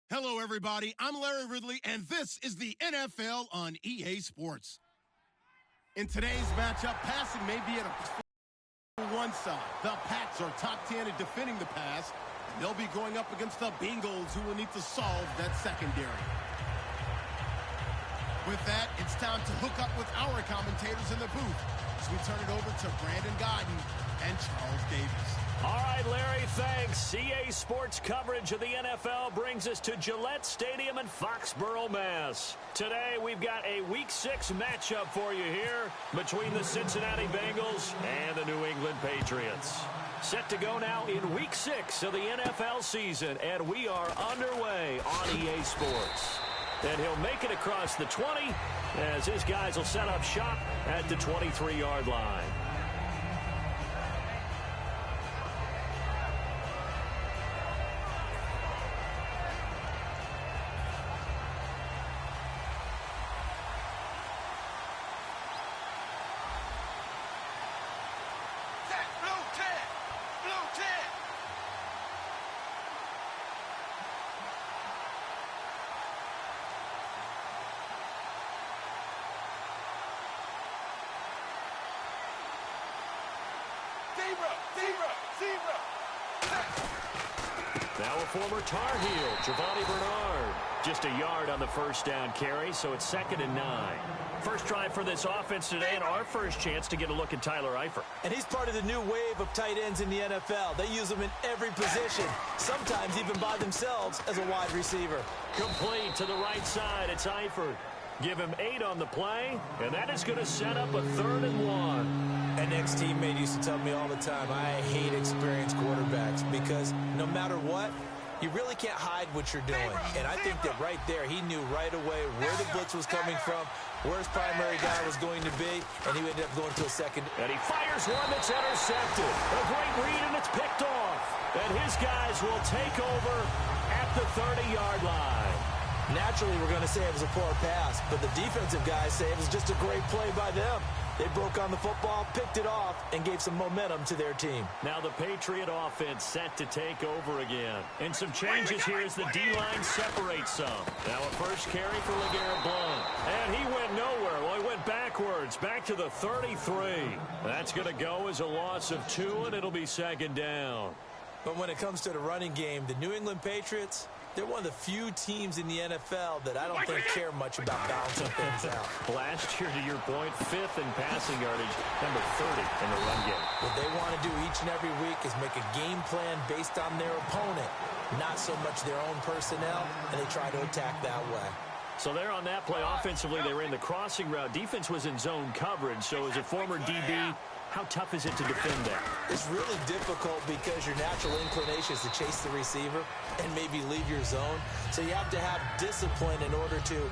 Hello, everybody. I'm Larry Ridley, and this is the NFL on EA Sports. In today's matchup, passing may be at one side. The Pats are top 10 at defending the pass, and they'll be going up against the Bengals, who will need to solve that secondary. With that, it's time to hook up with our commentators in the booth as we turn it over to Brandon Godden and Charles Davis. All right, Larry, thanks. EA Sports coverage of the NFL brings us to Gillette Stadium in Foxborough, Mass. Today, we've got a Week 6 matchup for you here between the Cincinnati Bengals and the New England Patriots. Set to go now in Week 6 of the NFL season, and we are underway on EA Sports. And he'll make it across the 20 as his guys will set up shop at the 23-yard line. Now a former Tar Heel, Giovanni Bernard. Just a yard on the first down carry, so it's 2nd and 9. First drive for this offense today, and our first chance to get a look at Tyler Eifert. And he's part of the new wave of tight ends in the NFL. They use them in every position, sometimes even by themselves as a wide receiver. Complete to the right side, it's Eifert. Give him 8 on the play, and that is going to set up a 3rd and 1. An ex-teammate used to tell me all the time, I hate experienced quarterbacks because no matter what, you really can't hide what you're doing. And I think that right there, he knew right away where the blitz was coming from, where his primary guy was going to be, and he ended up going to a second. And he fires one that's intercepted. A great read, and it's picked off. And his guys will take over at the 30-yard line. Naturally, we're going to say it was a poor pass, but the defensive guys say it was just a great play by them. They broke on the football, picked it off, and gave some momentum to their team. Now the Patriot offense set to take over again. And some changes here as the D-line separates some. Now a first carry for LeGarrette Blount. And he went nowhere. Well, he went backwards, back to the 33. That's going to go as a loss of 2, and it'll be 2nd down. But when it comes to the running game, the New England Patriots, they're one of the few teams in the NFL that I don't think care much about balancing things out. Last year, to your point, 5th in passing yardage, number 30 in the run game. What they want to do each and every week is make a game plan based on their opponent, not so much their own personnel, and they try to attack that way. So there on that play, offensively, they ran the crossing route. Defense was in zone coverage, so as a former DB, how tough is it to defend that? It's really difficult because your natural inclination is to chase the receiver and maybe leave your zone. So you have to have discipline in order to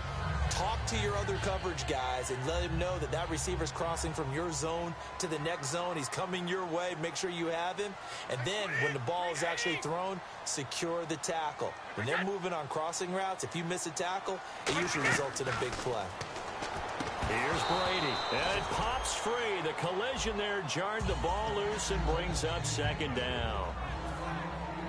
talk to your other coverage guys and let him know that that receiver's crossing from your zone to the next zone. He's coming your way. Make sure you have him. And then when the ball is actually thrown, secure the tackle. When they're moving on crossing routes, if you miss a tackle, it usually results in a big play. Here's Brady, and it pops free. The collision there jarred the ball loose and brings up 2nd down.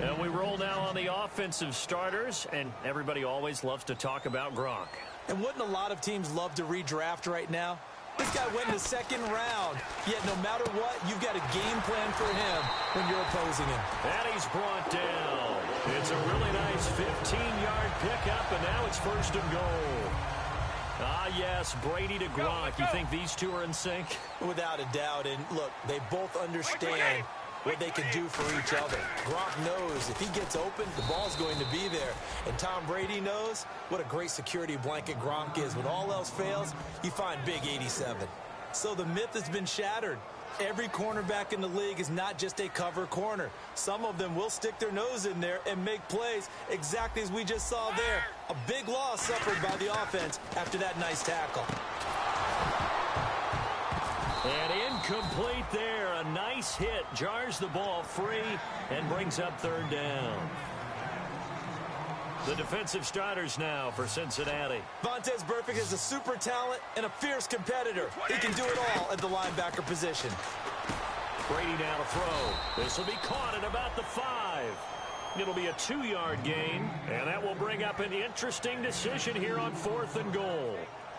And we roll now on the offensive starters, and everybody always loves to talk about Gronk. And wouldn't a lot of teams love to redraft right now? This guy went in the 2nd round, yet no matter what, you've got a game plan for him when you're opposing him. And he's brought down. It's a really nice 15-yard pickup, and now it's 1st and goal. Ah, yes, Brady to Gronk. You think these two are in sync? Without a doubt. And, look, they both understand what they can do for each other. Gronk knows if he gets open, the ball's going to be there. And Tom Brady knows what a great security blanket Gronk is. When all else fails, you find Big 87. So the myth has been shattered. Every cornerback in the league is not just a cover corner. Some of them will stick their nose in there and make plays exactly as we just saw there. A big loss suffered by the offense after that nice tackle. And incomplete there. A nice hit. Jars the ball free and brings up 3rd down. The defensive starters now for Cincinnati. Vontaze Burfict is a super talent and a fierce competitor. He can do it all at the linebacker position. Brady now to throw. This will be caught at about the 5. It'll be a 2-yard gain, and that will bring up an interesting decision here on 4th and goal.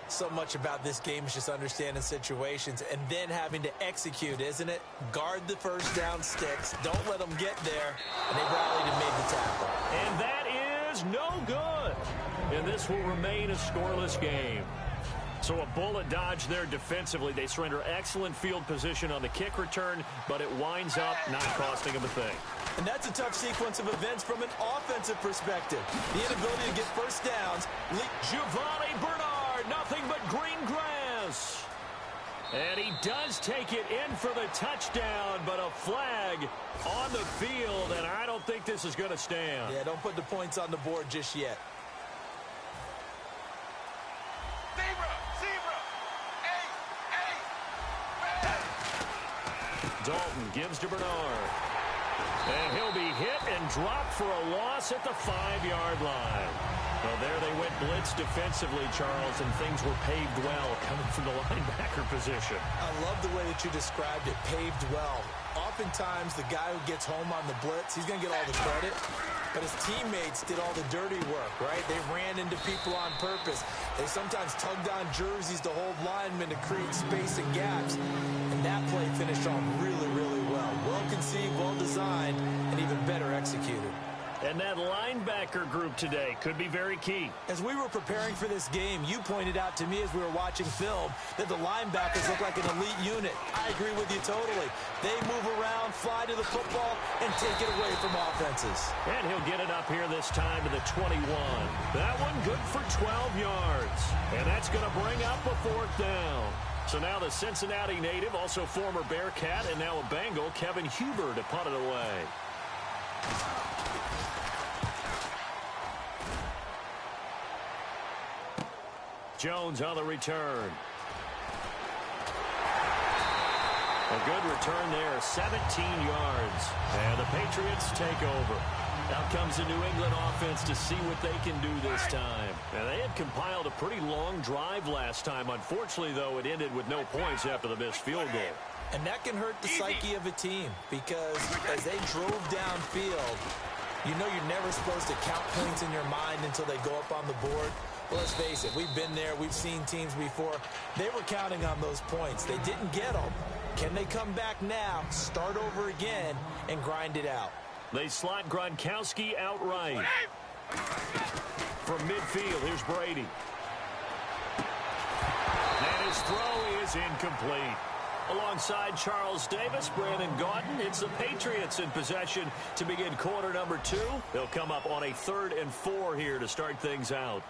So much about this game is just understanding situations and then having to execute, isn't it? Guard the first down sticks. Don't let them get there. And they rallied and made the tackle. And that is no good. And this will remain a scoreless game. So a bullet dodge there defensively. They surrender excellent field position on the kick return, but it winds up not costing them a thing. And that's a tough sequence of events from an offensive perspective. The inability to get first downs. Giovanni Bernard, nothing but green grass. And he does take it in for the touchdown, but a flag on the field, and I don't think this is going to stand. Yeah, don't put the points on the board just yet. Dalton gives to Bernard. And he'll be hit and dropped for a loss at the 5-yard line. Well, there they went blitz defensively, Charles, and things were paved well coming from the linebacker position. I love the way that you described it, paved well. Oftentimes, the guy who gets home on the blitz, he's going to get all the credit. But his teammates did all the dirty work, right? They ran into people on purpose. They sometimes tugged on jerseys to hold linemen to create space and gaps. And that play finished off really, really well. Well conceived, well designed, and even better executed. And that linebacker group today could be very key. As we were preparing for this game, you pointed out to me as we were watching film that the linebackers look like an elite unit. I agree with you totally. They move around, fly to the football, and take it away from offenses. And he'll get it up here this time to the 21. That one good for 12 yards. And that's going to bring up a 4th down. So now the Cincinnati native, also former Bearcat, and now a Bengal, Kevin Huber, to punt it away. Jones on the return. A good return there, 17 yards. And the Patriots take over. Out comes the New England offense to see what they can do this time. And they had compiled a pretty long drive last time. Unfortunately, though, it ended with no points after the missed field goal. And that can hurt the psyche of a team because as they drove downfield, you know you're never supposed to count points in your mind until they go up on the board. Well, let's face it, we've been there, we've seen teams before. They were counting on those points. They didn't get them. Can they come back now, start over again, and grind it out? They slot Gronkowski outright. From midfield, here's Brady. And his throw is incomplete. Alongside Charles Davis, Brandon Gaudin, it's the Patriots in possession to begin quarter number 2. They'll come up on a 3rd and 4 here to start things out.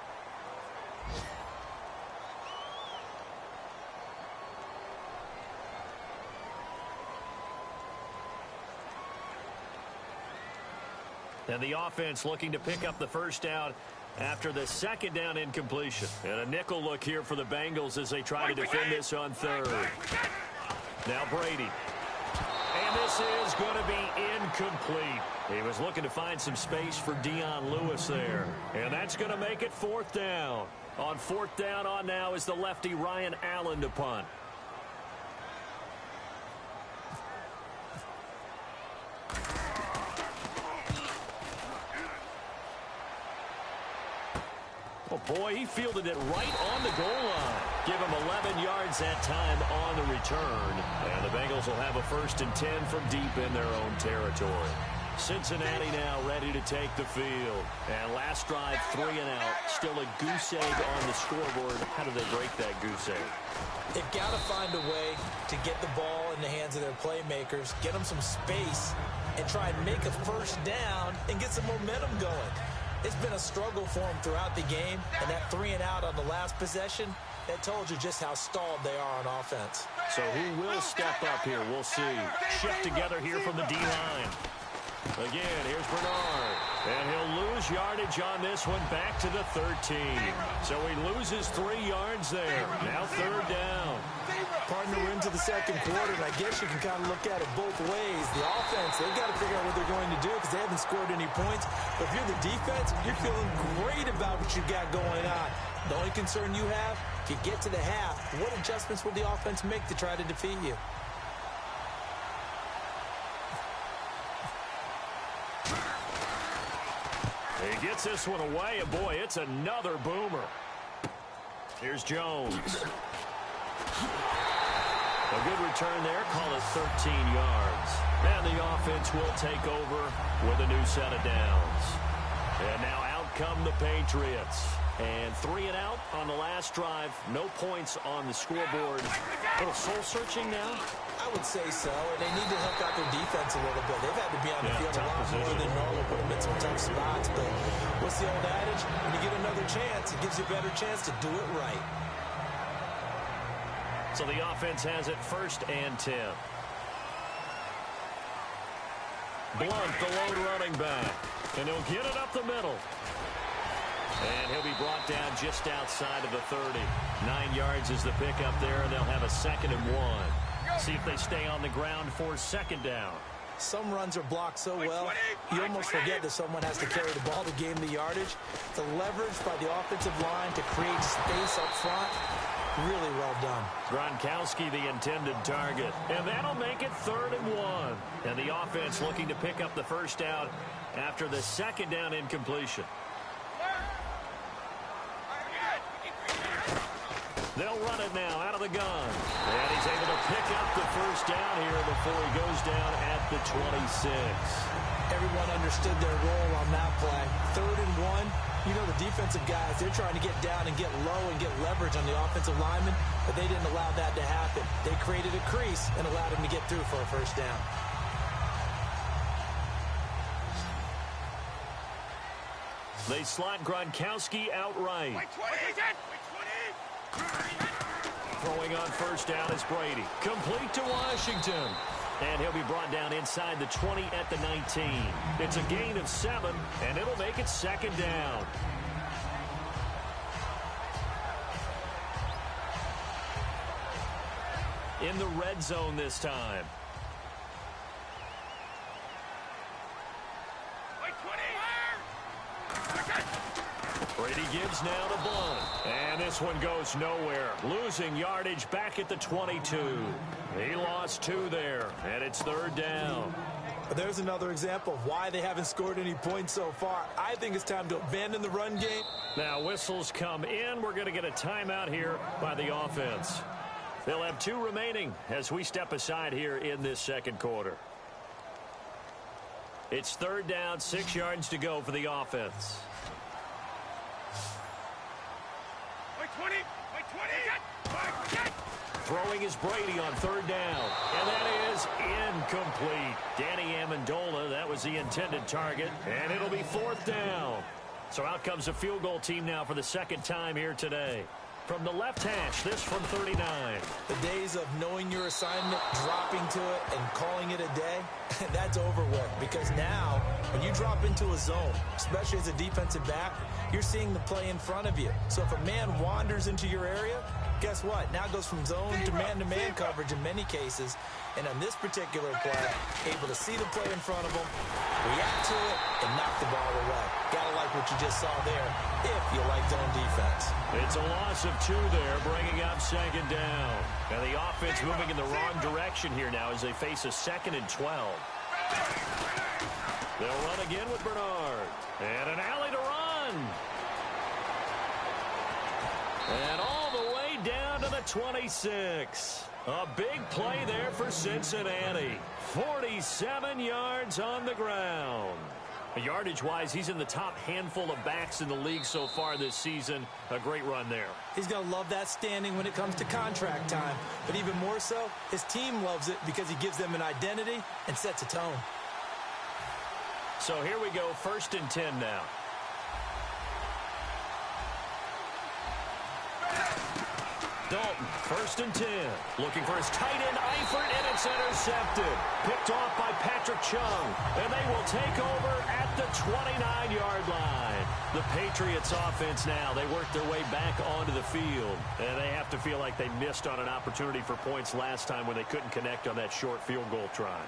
And the offense looking to pick up the first down after the 2nd down incompletion. And a nickel look here for the Bengals as they try to defend this on 3rd. Now Brady. And this is going to be incomplete. He was looking to find some space for Dion Lewis there. And that's going to make it 4th down. On 4th down on now is the lefty Ryan Allen to punt. Oh, boy, he fielded it right on the goal line. Give him 11 yards that time on the return. And the Bengals will have a 1st and 10 from deep in their own territory. Cincinnati now ready to take the field. And last drive, 3 and out. Still a goose egg on the scoreboard. How do they break that goose egg? They've got to find a way to get the ball in the hands of their playmakers, get them some space, and try and make a first down and get some momentum going. It's been a struggle for them throughout the game, and that 3 and out on the last possession, that told you just how stalled they are on offense. So who will step up here? We'll see. Shift together here from the D-line. Again, here's Bernard. And he'll lose yardage on this one back to the 13. So he loses 3 yards there. Now 3rd down. Partner, we're into the 2nd quarter, and I guess you can kind of look at it both ways. The offense, they've got to figure out what they're going to do because they haven't scored any points. But if you're the defense, you're feeling great about what you've got going on. The only concern you have, if you get to the half, what adjustments will the offense make to try to defeat you? He gets this one away, and boy, it's another boomer. Here's Jones. A good return there, call it 13 yards. And the offense will take over with a new set of downs. And now out come the Patriots. And 3 and out on the last drive. No points on the scoreboard. A little soul-searching now? I would say so, and they need to help out their defense a little bit. They've had to be on the field a lot more than normal, put them in some tough spots. But what's the old adage? When you get another chance, it gives you a better chance to do it right. So the offense has it 1st and 10. Blunt, the lone running back. And he'll get it up the middle. And he'll be brought down just outside of the 30. 9 yards is the pickup there, and they'll have a 2nd and 1. See if they stay on the ground for 2nd down. Some runs are blocked so well, you almost forget that someone has to carry the ball to gain the yardage. The leverage by the offensive line to create space up front, really well done. Gronkowski, the intended target. And that'll make it 3rd and 1. And the offense looking to pick up the 1st down after the 2nd down incompletion. They'll run it now out of the gun. And he's able to pick up the 1st down here before he goes down at the 26. Everyone understood their role on that play. 3rd and 1. You know, the defensive guys, they're trying to get down and get low and get leverage on the offensive lineman, but they didn't allow that to happen. They created a crease and allowed him to get through for a 1st down. They slot Gronkowski outright. Throwing on 1st down is Brady. Complete to Washington. And he'll be brought down inside the 20 at the 19. It's a gain of 7, and it'll make it 2nd down. In the red zone this time. Brady gives now to Blunt. And this one goes nowhere. Losing yardage back at the 22. He lost 2 there, and it's 3rd down. There's another example of why they haven't scored any points so far. I think it's time to abandon the run game. Now whistles come in. We're going to get a timeout here by the offense. They'll have 2 remaining as we step aside here in this 2nd quarter. It's 3rd down, 6 yards to go for the offense. Throwing is Brady on 3rd down. And that is incomplete. Danny Amendola, that was the intended target. And it'll be 4th down. So out comes the field goal team now for the 2nd time here today. From the left hash, this from 39. The days of knowing your assignment, dropping to it, and calling it a day, that's over with. Because now, when you drop into a zone, especially as a defensive back, you're seeing the play in front of you. So if a man wanders into your area, guess what? Now it goes from zone to man coverage in many cases. And on this particular play, able to see the play in front of him, react to it, and knock the ball away. Gotta like what you just saw there, if you like zone defense. It's a loss of 2 there, bringing up 2nd down. And the offense moving in the wrong direction here now as they face a 2nd and 12. They'll run again with Bernard. And an alley to run. And all the way down to the 26. A big play there for Cincinnati. 47 yards on the ground. Yardage-wise, he's in the top handful of backs in the league so far this season. A great run there. He's going to love that standing when it comes to contract time. But even more so, his team loves it because he gives them an identity and sets a tone. So here we go, 1st and 10 now. Dalton, 1st and 10. Looking for his tight end, Eifert, and it's intercepted. Picked off by Patrick Chung. And they will take over at the 29-yard line. The Patriots offense now, they work their way back onto the field. And they have to feel like they missed on an opportunity for points last time when they couldn't connect on that short field goal try.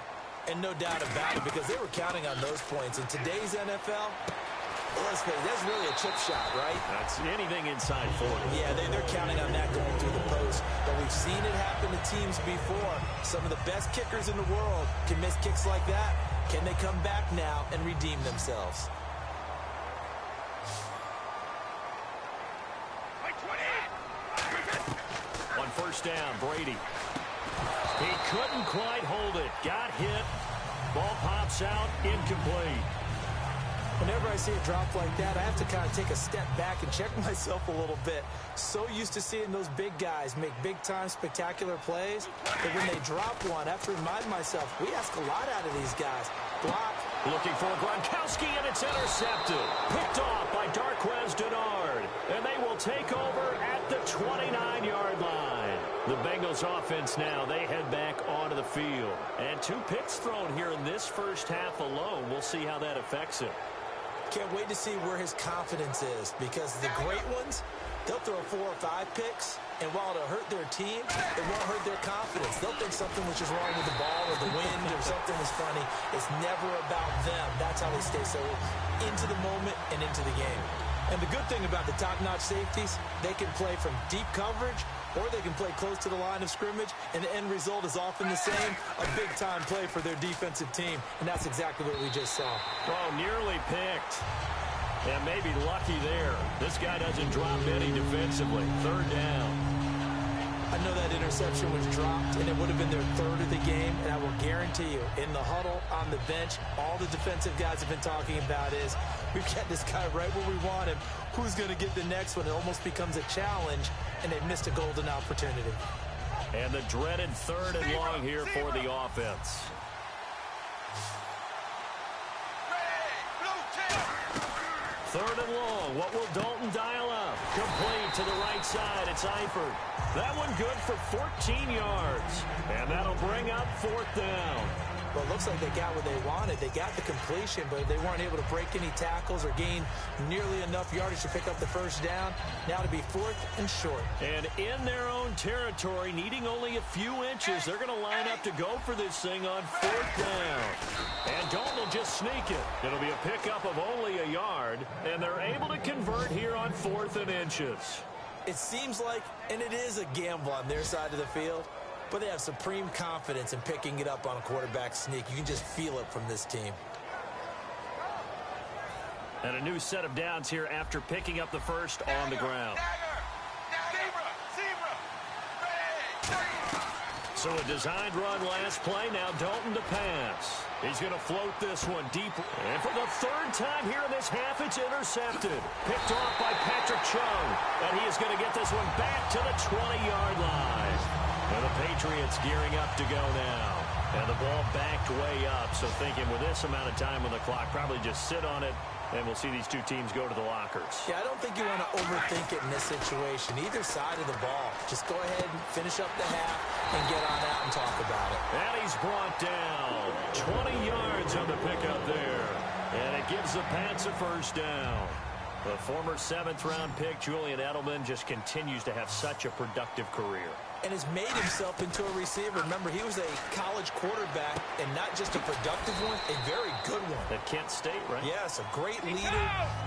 And no doubt about it, because they were counting on those points. In today's NFL, let's face it, that's really a chip shot, right? That's anything inside 40. Yeah, they're counting on that going through the post. But we've seen it happen to teams before. Some of the best kickers in the world can miss kicks like that. Can they come back now and redeem themselves? first down. Brady. He couldn't quite hold it. Got hit. Ball pops out. Incomplete. Whenever I see a drop like that, I have to kind of take a step back and check myself a little bit. So used to seeing those big guys make big-time spectacular plays, that when they drop one, I have to remind myself, we ask a lot out of these guys. Block. Looking for Gronkowski, and it's intercepted. Picked off by Darquez Denard. And they will take over at the 29-yard line. The Bengals offense now, they head back onto the field. And 2 picks thrown here in this first half alone. We'll see how that affects him. Can't wait to see where his confidence is, because the great ones, they'll throw 4 or 5 picks, and while it'll hurt their team, it won't hurt their confidence. They'll think something was just wrong with the ball or the wind or something was funny. It's never about them. That's how they stay so into the moment and into the game. And the good thing about the top-notch safeties, they can play from deep coverage or they can play close to the line of scrimmage, and the end result is often the same, a big-time play for their defensive team, and that's exactly what we just saw. Oh, nearly picked. And maybe lucky there. This guy doesn't drop any defensively. Third down. I know that interception was dropped, and it would have been their 3rd of the game, and I will guarantee you, in the huddle, on the bench, all the defensive guys have been talking about is, we've got this guy right where we want him. Who's going to get the next one? It almost becomes a challenge, and they've missed a golden opportunity. And the dreaded 3rd and long here for the offense. Third and long. What will Dalton dial up? Complete to the right side. It's Eifert. That one good for 14 yards. And that'll bring up 4th down. Well, it looks like they got what they wanted. They got the completion, but they weren't able to break any tackles or gain nearly enough yardage to pick up the first down. Now to be 4th and short. And in their own territory, needing only a few inches, they're going to line up to go for this thing on 4th down. And Dalton will just sneak it. It'll be a pickup of only a yard, and they're able to convert here on 4th and inches. It seems like, and it is a gamble on their side of the field, but they have supreme confidence in picking it up on a quarterback sneak. You can just feel it from this team. And a new set of downs here after picking up the first on the ground. So a designed run last play. Now Dalton to pass. He's going to float this one deep. And for the 3rd time here in this half, it's intercepted. Picked off by Patrick Chung. And he is going to get this one back to the 20-yard line. And the Patriots gearing up to go now. And the ball backed way up. So thinking with this amount of time on the clock, probably just sit on it. And we'll see these two teams go to the lockers. Yeah, I don't think you want to overthink it in this situation. Either side of the ball. Just go ahead and finish up the half and get on out and talk about it. And he's brought down. 20 yards on the pickup there. And it gives the Pats a first down. The former 7th-round pick, Julian Edelman, just continues to have such a productive career. And has made himself into a receiver. Remember, he was a college quarterback, and not just a productive one, a very good one. At Kent State, right? Yes, a great leader,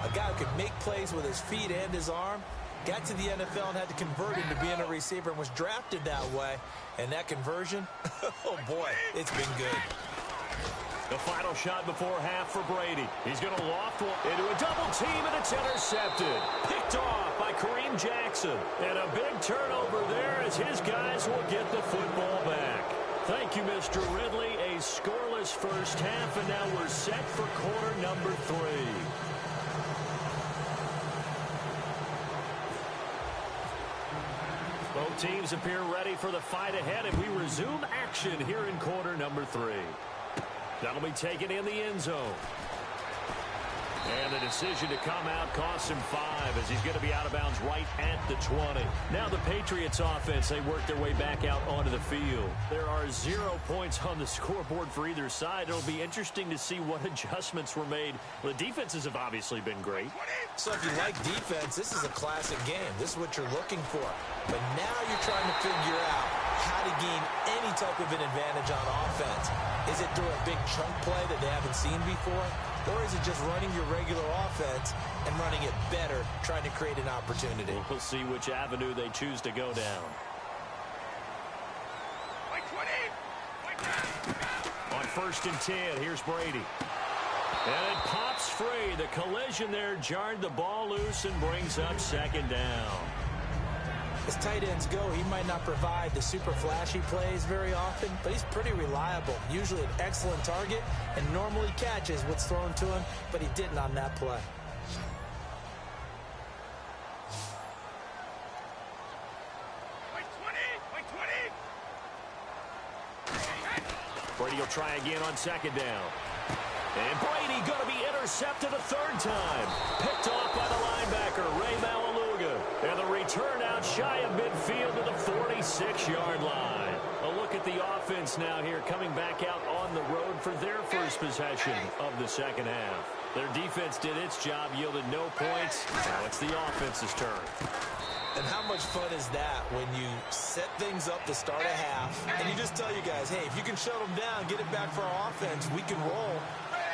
a guy who could make plays with his feet and his arm. Got to the NFL and had to convert into being a receiver and was drafted that way. And that conversion, oh boy, it's been good. The final shot before half for Brady. He's going to loft one into a double team, and it's intercepted. Picked off by Kareem Jackson. And a big turnover there as his guys will get the football back. Thank you, Mr. Ridley. A scoreless first half, and now we're set for quarter number 3. Both teams appear ready for the fight ahead, and we resume action here in quarter number 3. That'll be taken in the end zone. And the decision to come out costs him 5 as he's going to be out of bounds right at the 20. Now the Patriots offense, they work their way back out onto the field. There are 0 points on the scoreboard for either side. It'll be interesting to see what adjustments were made. The defenses have obviously been great. So if you like defense, this is a classic game. This is what you're looking for. But now you're trying to figure out how to gain any type of an advantage on offense. Is it through a big chunk play that they haven't seen before? Or is it just running your regular offense and running it better, trying to create an opportunity? We'll see which avenue they choose to go down. On 1st and 10, here's Brady. And it pops free. The collision there jarred the ball loose and brings up 2nd down. As tight ends go, he might not provide the super flashy plays very often, but he's pretty reliable, usually an excellent target, and normally catches what's thrown to him, but he didn't on that play. Brady will try again on second down. And Brady going to be intercepted a third time. Picked off by the linebacker, Ray Malaluga. And the return out shy of midfield to the 46-yard line. A look at the offense now here, coming back out on the road for their first possession of the second half. Their defense did its job, yielded no points. Now it's the offense's turn. And how much fun is that when you set things up to start a half, and you just tell you guys, hey, if you can shut them down, get it back for our offense, we can roll.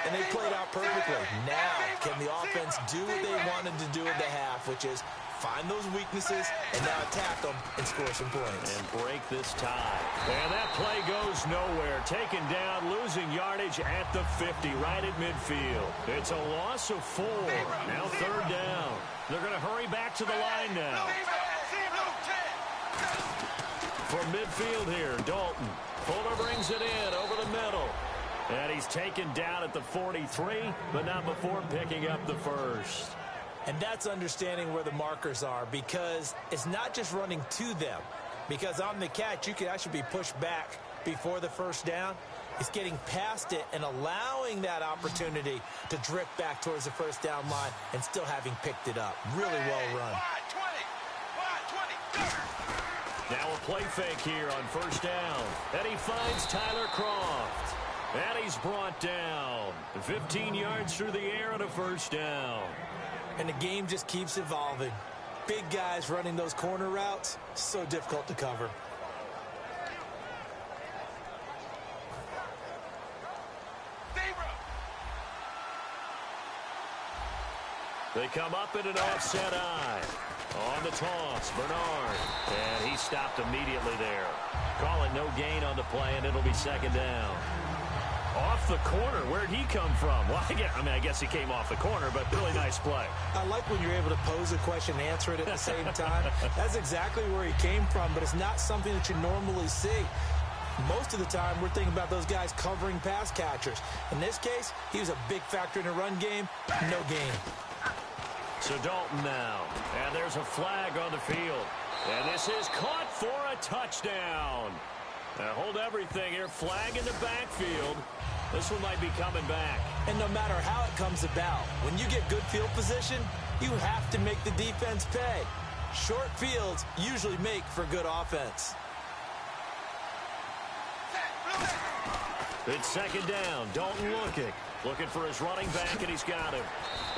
And they played out perfectly. Now, can the offense do what they wanted to do at the half, which is find those weaknesses and now attack them and score some points. And break this tie. And that play goes nowhere. Taken down, losing yardage at the 50, right at midfield. It's a loss of 4. Now third down. They're going to hurry back to the line now. From midfield here, Dalton. Fuller brings it in over the middle. And he's taken down at the 43, but not before picking up the first. And that's understanding where the markers are, because it's not just running to them. Because on the catch, you could actually be pushed back before the first down. It's getting past it and allowing that opportunity to drift back towards the first down line and still having picked it up. Really well run. Now a play fake here on first down. And he finds Tyler Croft. And he's brought down. 15 yards through the air on a first down. And the game just keeps evolving. Big guys running those corner routes, so difficult to cover. They come up in an offset eye. On the toss, Bernard. And he stopped immediately there. Calling no gain on the play, and it'll be second down. Off the corner. Where'd he come from? Well, I guess he came off the corner, but really nice play. I like when you're able to pose a question and answer it at the same time. That's exactly where he came from, but it's not something that you normally see. Most of the time, we're thinking about those guys covering pass catchers. In this case, he was a big factor in the run game. No gain. So Dalton now. And there's a flag on the field. And this is caught for a touchdown. Now hold everything here. Flag in the backfield. This one might be coming back. And no matter how it comes about, when you get good field position, you have to make the defense pay. Short fields usually make for good offense. It's second down. Dalton looking for his running back, and he's got him.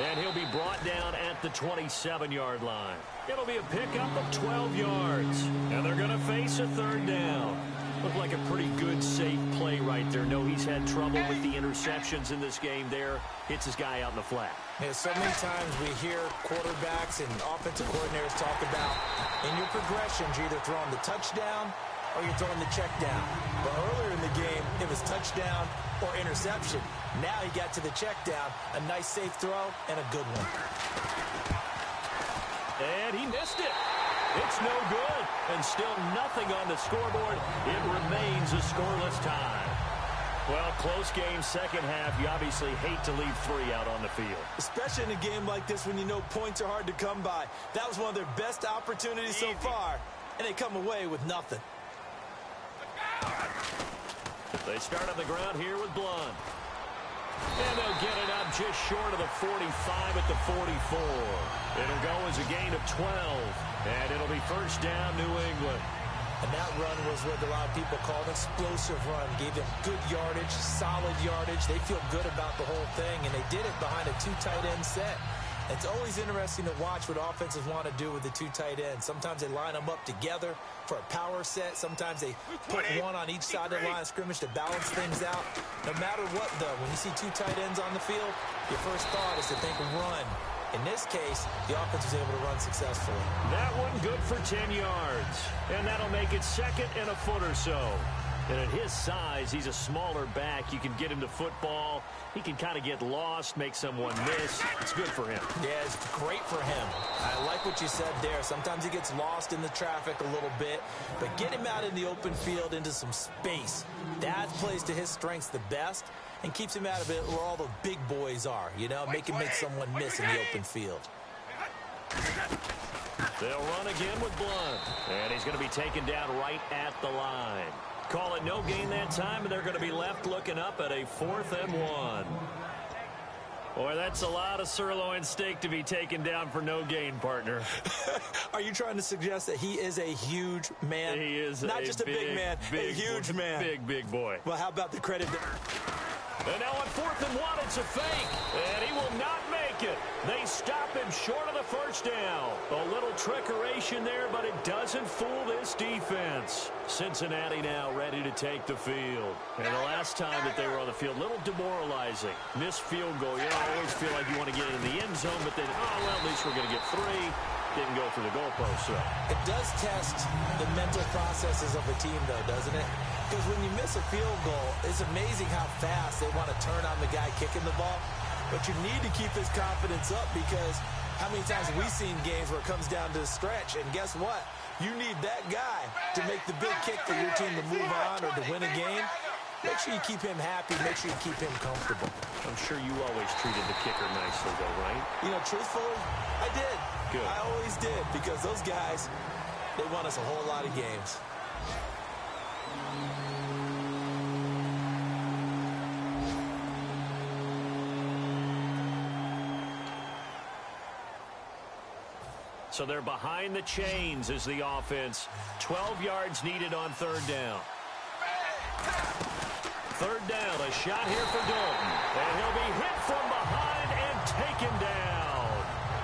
And he'll be brought down at the 27-yard line. It'll be a pickup of 12 yards. And they're going to face a third down. Looked like a pretty good, safe play right there. No, he's had trouble with the interceptions in this game there. Hits his guy out in the flat. Yeah, so many times we hear quarterbacks and offensive coordinators talk about in your progressions, you're either throwing the touchdown or you're throwing the check down. But earlier in the game, it was touchdown or interception. Now he got to the check down, a nice safe throw, and a good one. And he missed it. It's no good. And still nothing on the scoreboard. It remains a scoreless tie. Well, close game, second half. You obviously hate to leave 3 out on the field. Especially in a game like this when you know points are hard to come by. That was one of their best opportunities so far, and they come away with nothing. They start on the ground here with Blunt. And they'll get it up just short of the 45 at the 44. It'll go as a gain of 12. And it'll be first down, New England. And that run was what a lot of people call an explosive run. Gave them good yardage, solid yardage. They feel good about the whole thing, and they did it behind a 2 tight end set. It's always interesting to watch what offenses want to do with the 2 tight ends. Sometimes they line them up together for a power set. Sometimes they put one on each side of the line of scrimmage to balance things out. No matter what, though, when you see 2 tight ends on the field, your first thought is to think run. In this case, the offense was able to run successfully. That one good for 10 yards. And that'll make it second and a foot or so. And at his size, he's a smaller back. You can get him to football. He can kind of get lost, make someone miss. It's good for him. Yeah, it's great for him. I like what you said there. Sometimes he gets lost in the traffic a little bit, but get him out in the open field into some space. That plays to his strengths the best and keeps him out of it where all the big boys are, you know, make someone miss in the open field. They'll run again with Blunt. And he's going to be taken down right at the line. Call it no gain that time, and they're going to be left looking up at a 4th and 1. Boy, that's a lot of sirloin steak to be taken down for no gain, partner. Are you trying to suggest that he is a huge man? He is not just a big man, a huge man. Big boy. Well, how about the credit? And now on 4th and 1, it's a fake. And he will not make it. They stop him short of the first down. A little trickeration there, but it doesn't fool this defense. Cincinnati now ready to take the field. And the last time that they were on the field, a little demoralizing. Missed field goal. You know, I always feel like you want to get in the end zone, but then, oh, well, at least we're going to get 3. Didn't go through the goalpost. So it does test the mental processes of a team, though, doesn't it? Because when you miss a field goal, it's amazing how fast they want to turn on the guy kicking the ball. But you need to keep his confidence up, because how many times have we seen games where it comes down to the stretch, and guess what? You need that guy to make the big kick for your team to move on or to win a game. Make sure you keep him happy. Make sure you keep him comfortable. I'm sure you always treated the kicker nicely, though, right? You know, truthfully, I did. Good. I always did, because those guys, they won us a whole lot of games. So they're behind the chains as the offense. 12 yards needed on 3rd down. 3rd down, a shot here for Dalton. And he'll be hit from behind and taken down.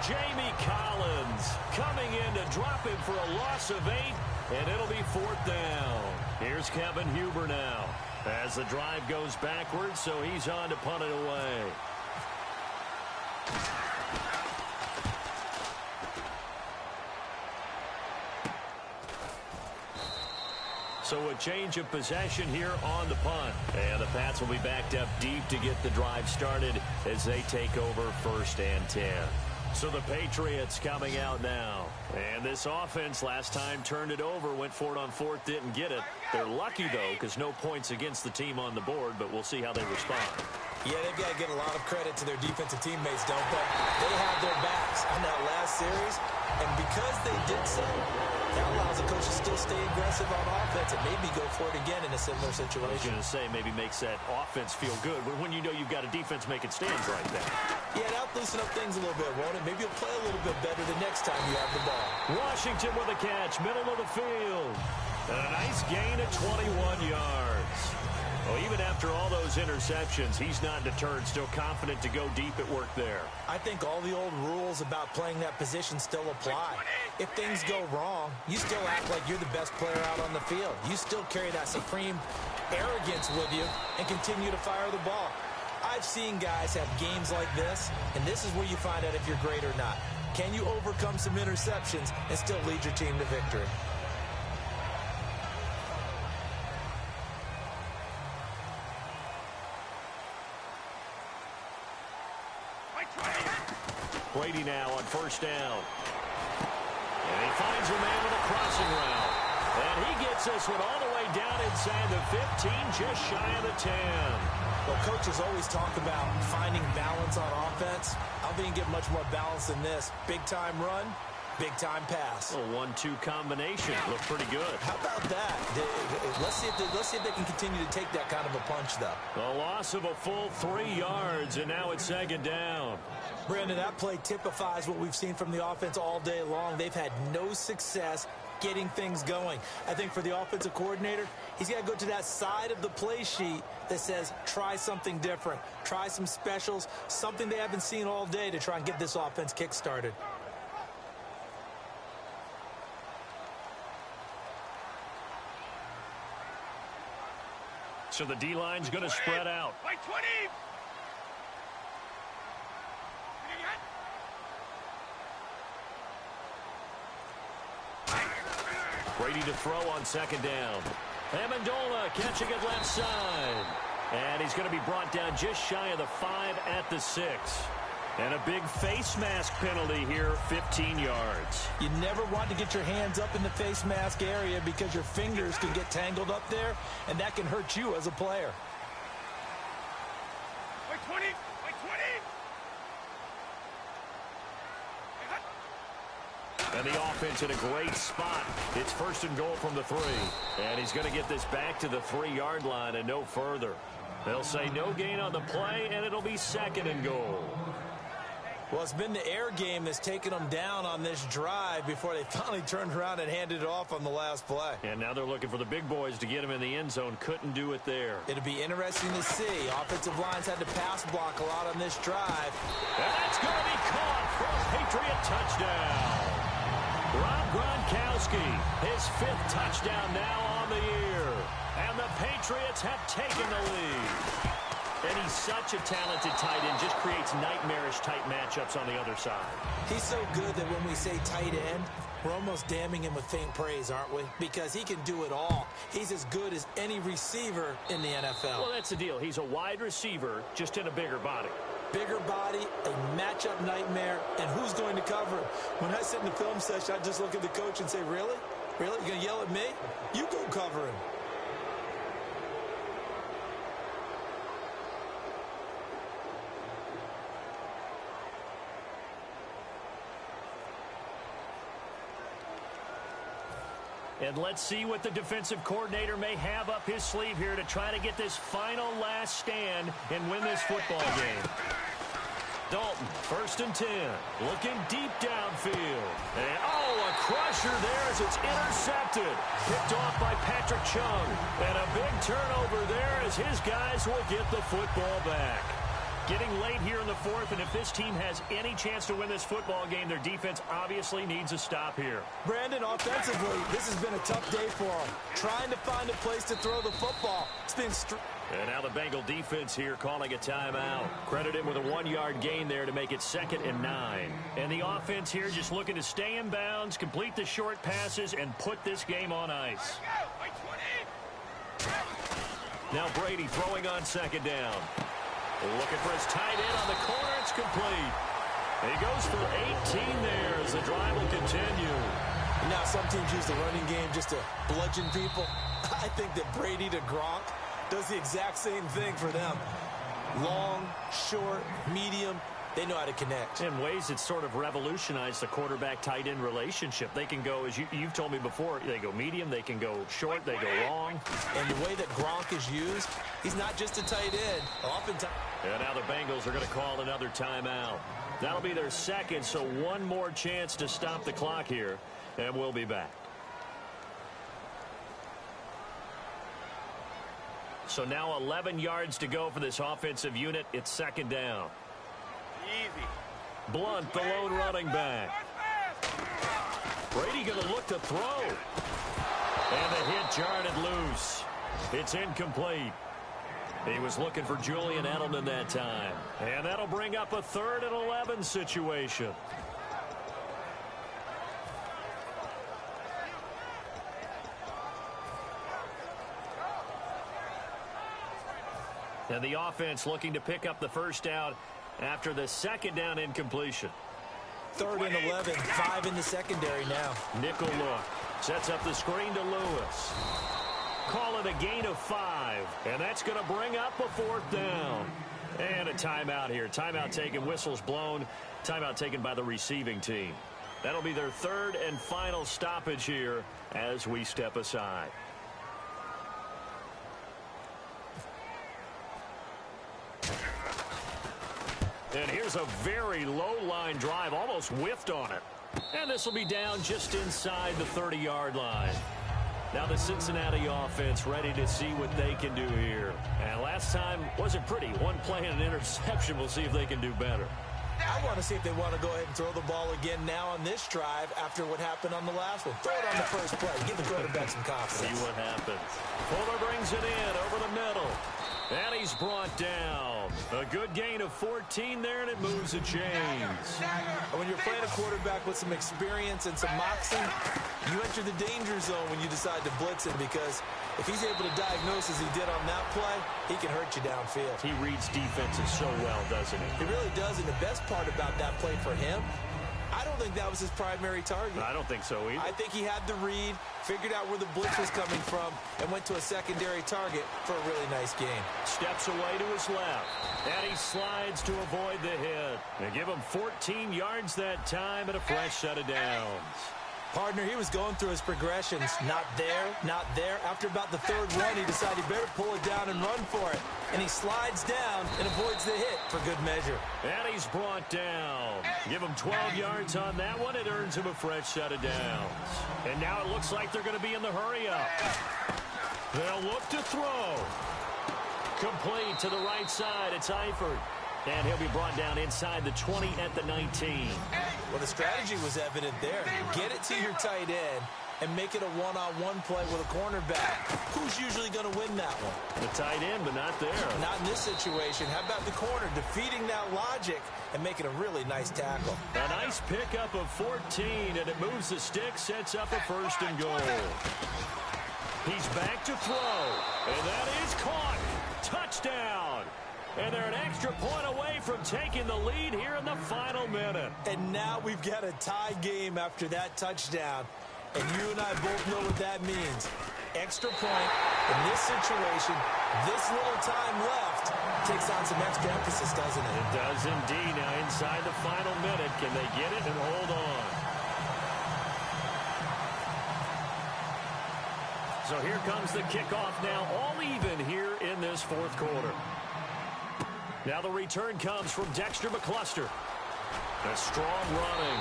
Jamie Collins coming in to drop him for a loss of 8, and it'll be 4th down. Here's Kevin Huber now as the drive goes backwards, so he's on to punt it away. So a change of possession here on the punt. And the Pats will be backed up deep to get the drive started as they take over 1st and 10. So the Patriots coming out now. And this offense last time turned it over, went for it on 4th, didn't get it. They're lucky, though, because no points against the team on the board, but we'll see how they respond. Yeah, they've got to get a lot of credit to their defensive teammates, don't they? They had their backs on that last series, and because they did so, that allows the coach to still stay aggressive on offense and maybe go for it again in a similar situation. I was going to say, maybe makes that offense feel good when you know you've got a defense making stands like that. Yeah, that'll loosen up things a little bit, won't it? Maybe you'll play a little bit better the next time you have the ball. Washington with a catch, middle of the field. And a nice gain of 21 yards. Well, even after all those interceptions, he's not deterred, still confident to go deep at work there. I think all the old rules about playing that position still apply. If things go wrong, you still act like you're the best player out on the field. You still carry that supreme arrogance with you and continue to fire the ball. I've seen guys have games like this, and this is where you find out if you're great or not. Can you overcome some interceptions and still lead your team to victory? Brady now on 1st down. And he finds a man with a crossing route. And he gets this one all the way down inside the 15, just shy of the 10. Well, coaches always talk about finding balance on offense. I don't think you get much more balance than this. Big-time run, big-time pass. A 1-2 combination. Looked pretty good. How about that? Let's see if they can continue to take that kind of a punch, though. A loss of a full 3 yards, and now it's 2nd down. Brandon, that play typifies what we've seen from the offense all day long. They've had no success getting things going. I think for the offensive coordinator, he's got to go to that side of the play sheet that says, try something different. Try some specials, something they haven't seen all day to try and get this offense kick-started. So the D-line's going to spread out. Brady to throw on 2nd down. Amendola catching it left side. And he's going to be brought down just shy of the 5 at the 6. And a big face mask penalty here, 15 yards. You never want to get your hands up in the face mask area because your fingers can get tangled up there, and that can hurt you as a player. Wait 20! Wait 20! And the offense in a great spot. It's 1st and goal from the 3. And he's going to get this back to the 3-yard line and no further. They'll say no gain on the play, and it'll be 2nd and goal. Well, it's been the air game that's taken them down on this drive before they finally turned around and handed it off on the last play. And now they're looking for the big boys to get him in the end zone. Couldn't do it there. It'll be interesting to see. Offensive lines had to pass block a lot on this drive. And that's going to be caught for a Patriot touchdown. Rob Gronkowski, his 5th touchdown now on the year. And the Patriots have taken the lead. And he's such a talented tight end, just creates nightmarish tight matchups on the other side. He's so good that when we say tight end, we're almost damning him with faint praise, aren't we? Because he can do it all. He's as good as any receiver in the NFL. Well, that's the deal. He's a wide receiver, just in a bigger body. Bigger body, a matchup nightmare, and who's going to cover him? When I sit in the film session, I just look at the coach and say, really? Really? You're going to yell at me? You go cover him. And let's see what the defensive coordinator may have up his sleeve here to try to get this final last stand and win this football game. Dalton, 1st and 10, looking deep downfield. And, a crusher there as it's intercepted. Picked off by Patrick Chung. And a big turnover there as his guys will get the football back. Getting late here in the 4th, and if this team has any chance to win this football game, their defense obviously needs a stop here. Brandon, offensively, this has been a tough day for them. Trying to find a place to throw the football. It's been and now the Bengal defense here calling a timeout. Credit him with a 1-yard gain there to make it 2nd and 9. And the offense here just looking to stay in bounds, complete the short passes, and put this game on ice. Now Brady throwing on 2nd down. Looking for his tight end on the corner. It's complete. He goes for 18 there as the drive will continue. Now some teams use the running game just to bludgeon people. I think that Brady to Gronk does the exact same thing for them. Long, short, medium. They know how to connect. In ways that sort of revolutionized the quarterback-tight end relationship. They can go, as you've told me before, they go medium, they can go short, they go long. And the way that Gronk is used, he's not just a tight end. Oftentimes. And now the Bengals are going to call another timeout. That'll be their 2nd, so one more chance to stop the clock here, and we'll be back. So now 11 yards to go for this offensive unit. It's 2nd down. Easy. Blunt, the lone running back. Brady going to look to throw. And the hit jarred it loose. It's incomplete. He was looking for Julian Edelman that time. And that'll bring up a 3rd and 11 situation. And the offense looking to pick up the first down after the 2nd down incompletion. 3rd and 11, 5 in the secondary now. Nickel look. Sets up the screen to Lewis. Call it a gain of 5. And that's going to bring up a 4th down. And a timeout here. Timeout taken, whistles blown. Timeout taken by the receiving team. That'll be their 3rd and final stoppage here as we step aside. And here's a very low-line drive, almost whiffed on it. And this will be down just inside the 30-yard line. Now the Cincinnati offense ready to see what they can do here. And last time wasn't pretty. One play and an interception. We'll see if they can do better. I want to see if they want to go ahead and throw the ball again now on this drive after what happened on the last one. Throw it on the first play. Give the quarterback some confidence. See what happens. Fuller brings it in over the middle. And he's brought down. A good gain of 14 there, and it moves the chains. When you're playing a quarterback with some experience and some moxie, you enter the danger zone when you decide to blitz him because If he's able to diagnose as he did on that play, he can hurt you downfield. He reads defenses so well, doesn't he? He really does, and the best part about that play for him, I don't think that was his primary target. I don't think so either. I think he had the read, figured out where the blitz was coming from, and went to a secondary target for a really nice gain. Steps away to his left, and he slides to avoid the hit. They give him 14 yards that time and a fresh set of downs. Partner, he was going through his progressions. Not there, not there. After about the third run, he decided he better pull it down and run for it. And he slides down and avoids the hit for good measure. And he's brought down. Give him 12 yards on that one. It earns him a fresh set of downs. And now it looks like they're going to be in the hurry-up. They'll look to throw. Complete to the right side. It's Eifert. And he'll be brought down inside the 20 at the 19. Well, the strategy was evident there. Get it to your tight end and make it a one-on-one play with a cornerback. Who's usually going to win that one? The tight end, but not there. Not in this situation. How about the corner defeating that logic and making a really nice tackle? A nice pickup of 14, and it moves the stick, sets up a first and goal. He's back to throw, and that is caught. Touchdown. And they're an extra point away from taking the lead here in the final minute. And now we've got a tie game after that touchdown. And you and I both know what that means. Extra point in this situation, this little time left, takes on some extra emphasis, doesn't it? It does indeed. Now inside the final minute, can they get it and hold on? So here comes the kickoff now, all even here in this fourth quarter. Now the return comes from Dexter McCluster. A strong running.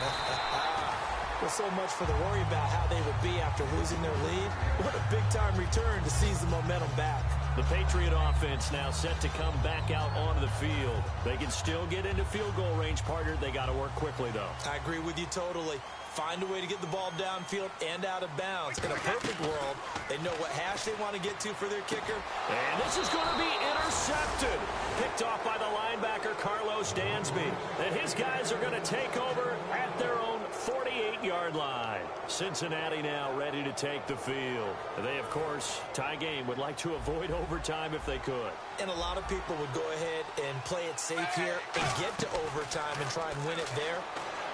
Well, so much for the worry about how they would be after losing their lead. What a big-time return to seize the momentum back. The Patriot offense now set to come back out onto the field. They can still get into field goal range, partner. They got to work quickly, though. I agree with you totally. Find a way to get the ball downfield and out of bounds. In a perfect world, they know what hash they want to get to for their kicker. And this is going to be intercepted. Picked off by the linebacker, Carlos Dansby. And his guys are going to take over at their own 48-yard line. Cincinnati now ready to take the field. They, of course, tie game, would like to avoid overtime if they could. And a lot of people would go ahead and play it safe here and get to overtime and try and win it there.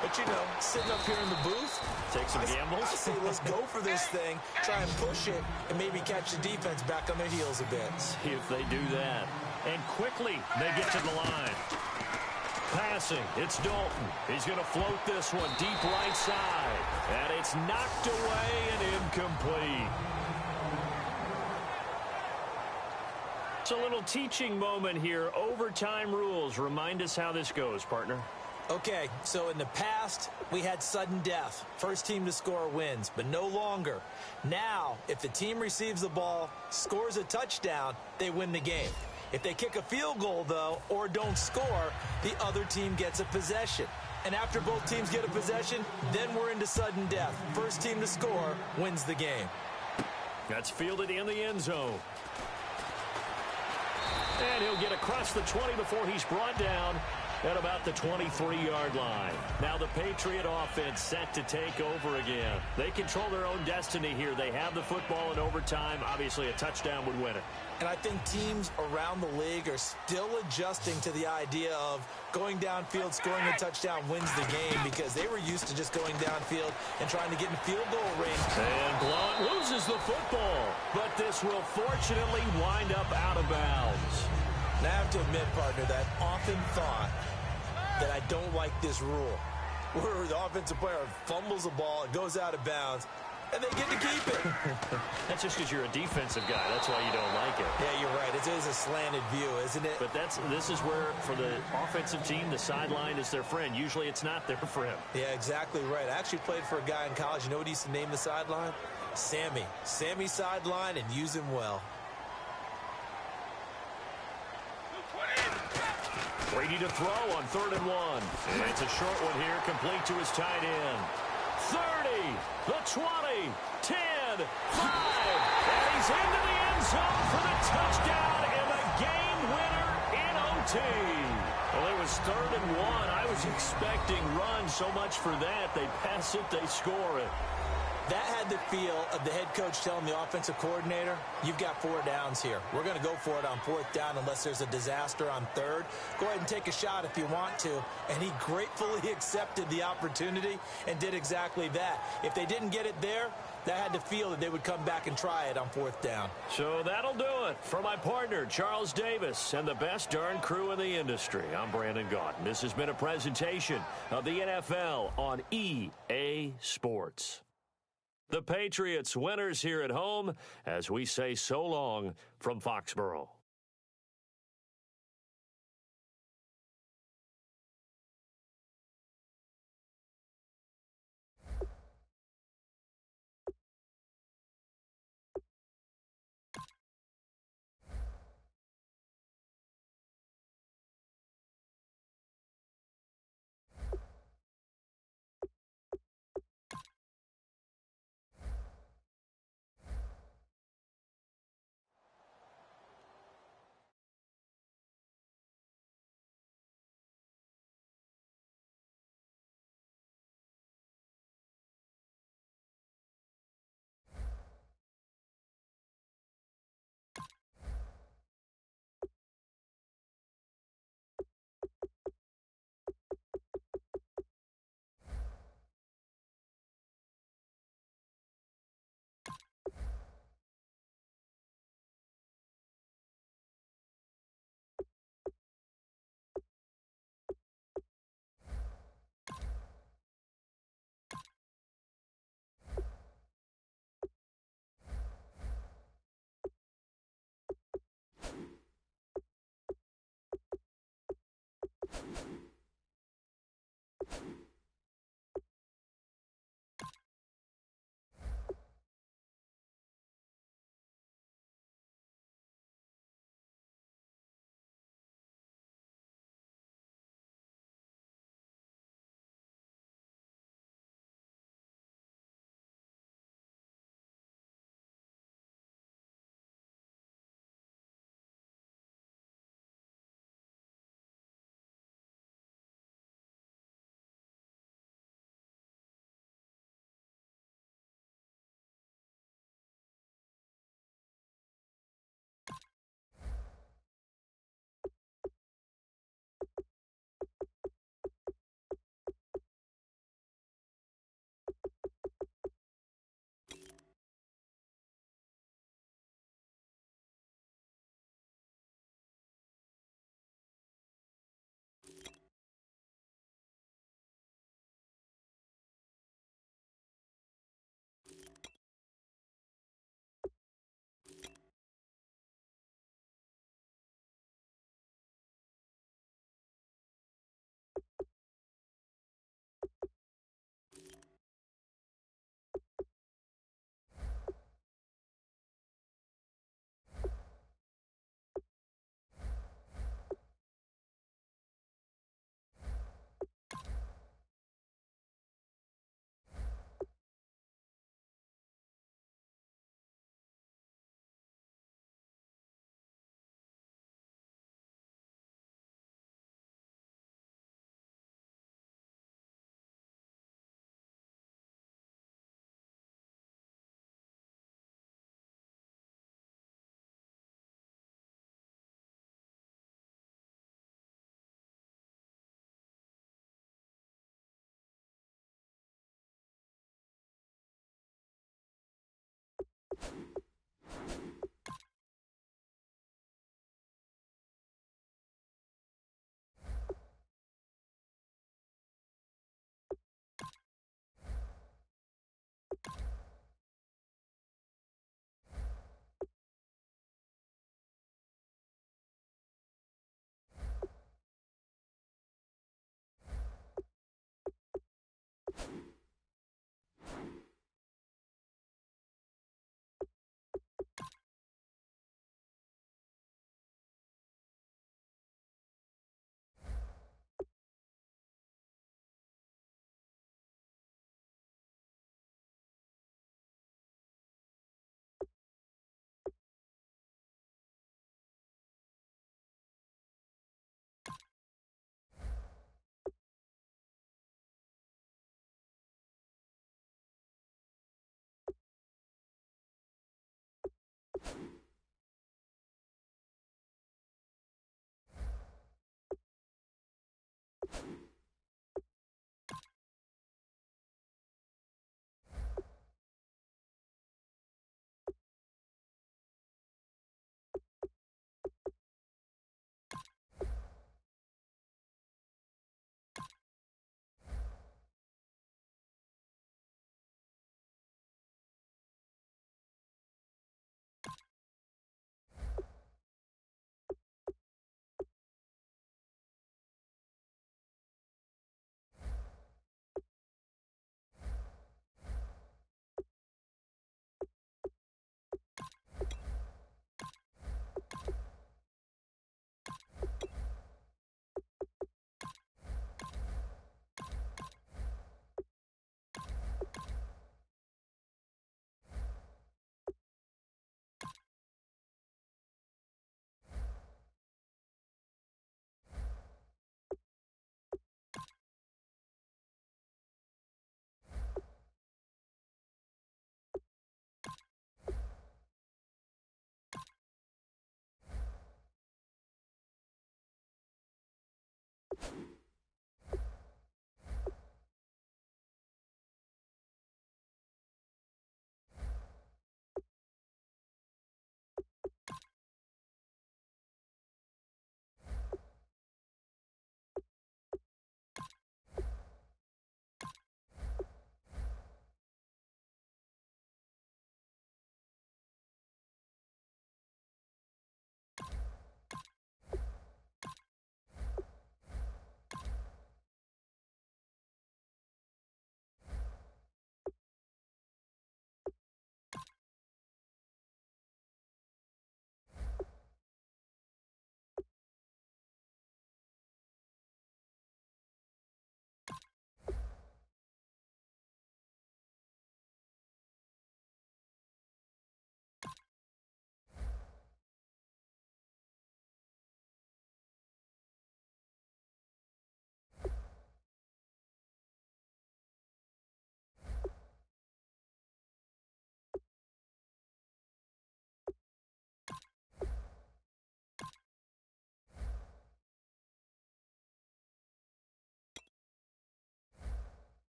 But, you know, sitting up here in the booth, take some gambles. I say let's go for this thing, try and push it, and maybe catch the defense back on their heels a bit. See if they do that. And quickly, they get to the line. Passing, it's Dalton. He's going to float this one deep right side. And it's knocked away and incomplete. It's a little teaching moment here. Overtime rules. Remind us how this goes, partner. Okay, so in the past, we had sudden death. First team to score wins, but no longer. Now, if the team receives the ball, scores a touchdown, they win the game. If they kick a field goal, though, or don't score, the other team gets a possession. And after both teams get a possession, then we're into sudden death. First team to score wins the game. That's fielded in the end zone. And he'll get across the 20 before he's brought down at about the 23-yard line. Now the Patriot offense set to take over again. They control their own destiny here. They have the football in overtime. Obviously, a touchdown would win it. And I think teams around the league are still adjusting to the idea of going downfield, scoring a touchdown wins the game, because they were used to just going downfield and trying to get in field goal range. And Blount loses the football, but this will fortunately wind up out of bounds. And I have to admit, partner, that I often thought that I don't like this rule, where the offensive player fumbles the ball, it goes out of bounds, and they get to keep it. That's just because you're a defensive guy. That's why you don't like it. Yeah, you're right. It is a slanted view, isn't it? But this is where, for the offensive team, the sideline is their friend. Usually it's not there for him. Yeah, exactly right. I actually played for a guy in college. You know what he used to name the sideline? Sammy. Sammy sideline, and use him well. Brady to throw on 3rd and 1. And it's a short one here, complete to his tight end. 30, the 20, 10, 5. And he's into the end zone for the touchdown and the game winner in OT. Well, it was 3rd and 1. I was expecting runs, so much for that. They pass it, they score it. That had the feel of the head coach telling the offensive coordinator, you've got 4 downs here. We're going to go for it on 4th down unless there's a disaster on 3rd. Go ahead and take a shot if you want to. And he gratefully accepted the opportunity and did exactly that. If they didn't get it there, that had to feel that they would come back and try it on 4th down. So that'll do it for my partner, Charles Davis, and the best darn crew in the industry. I'm Brandon Gaudin. This has been a presentation of the NFL on EA Sports. The Patriots winners here at home as we say so long from Foxborough.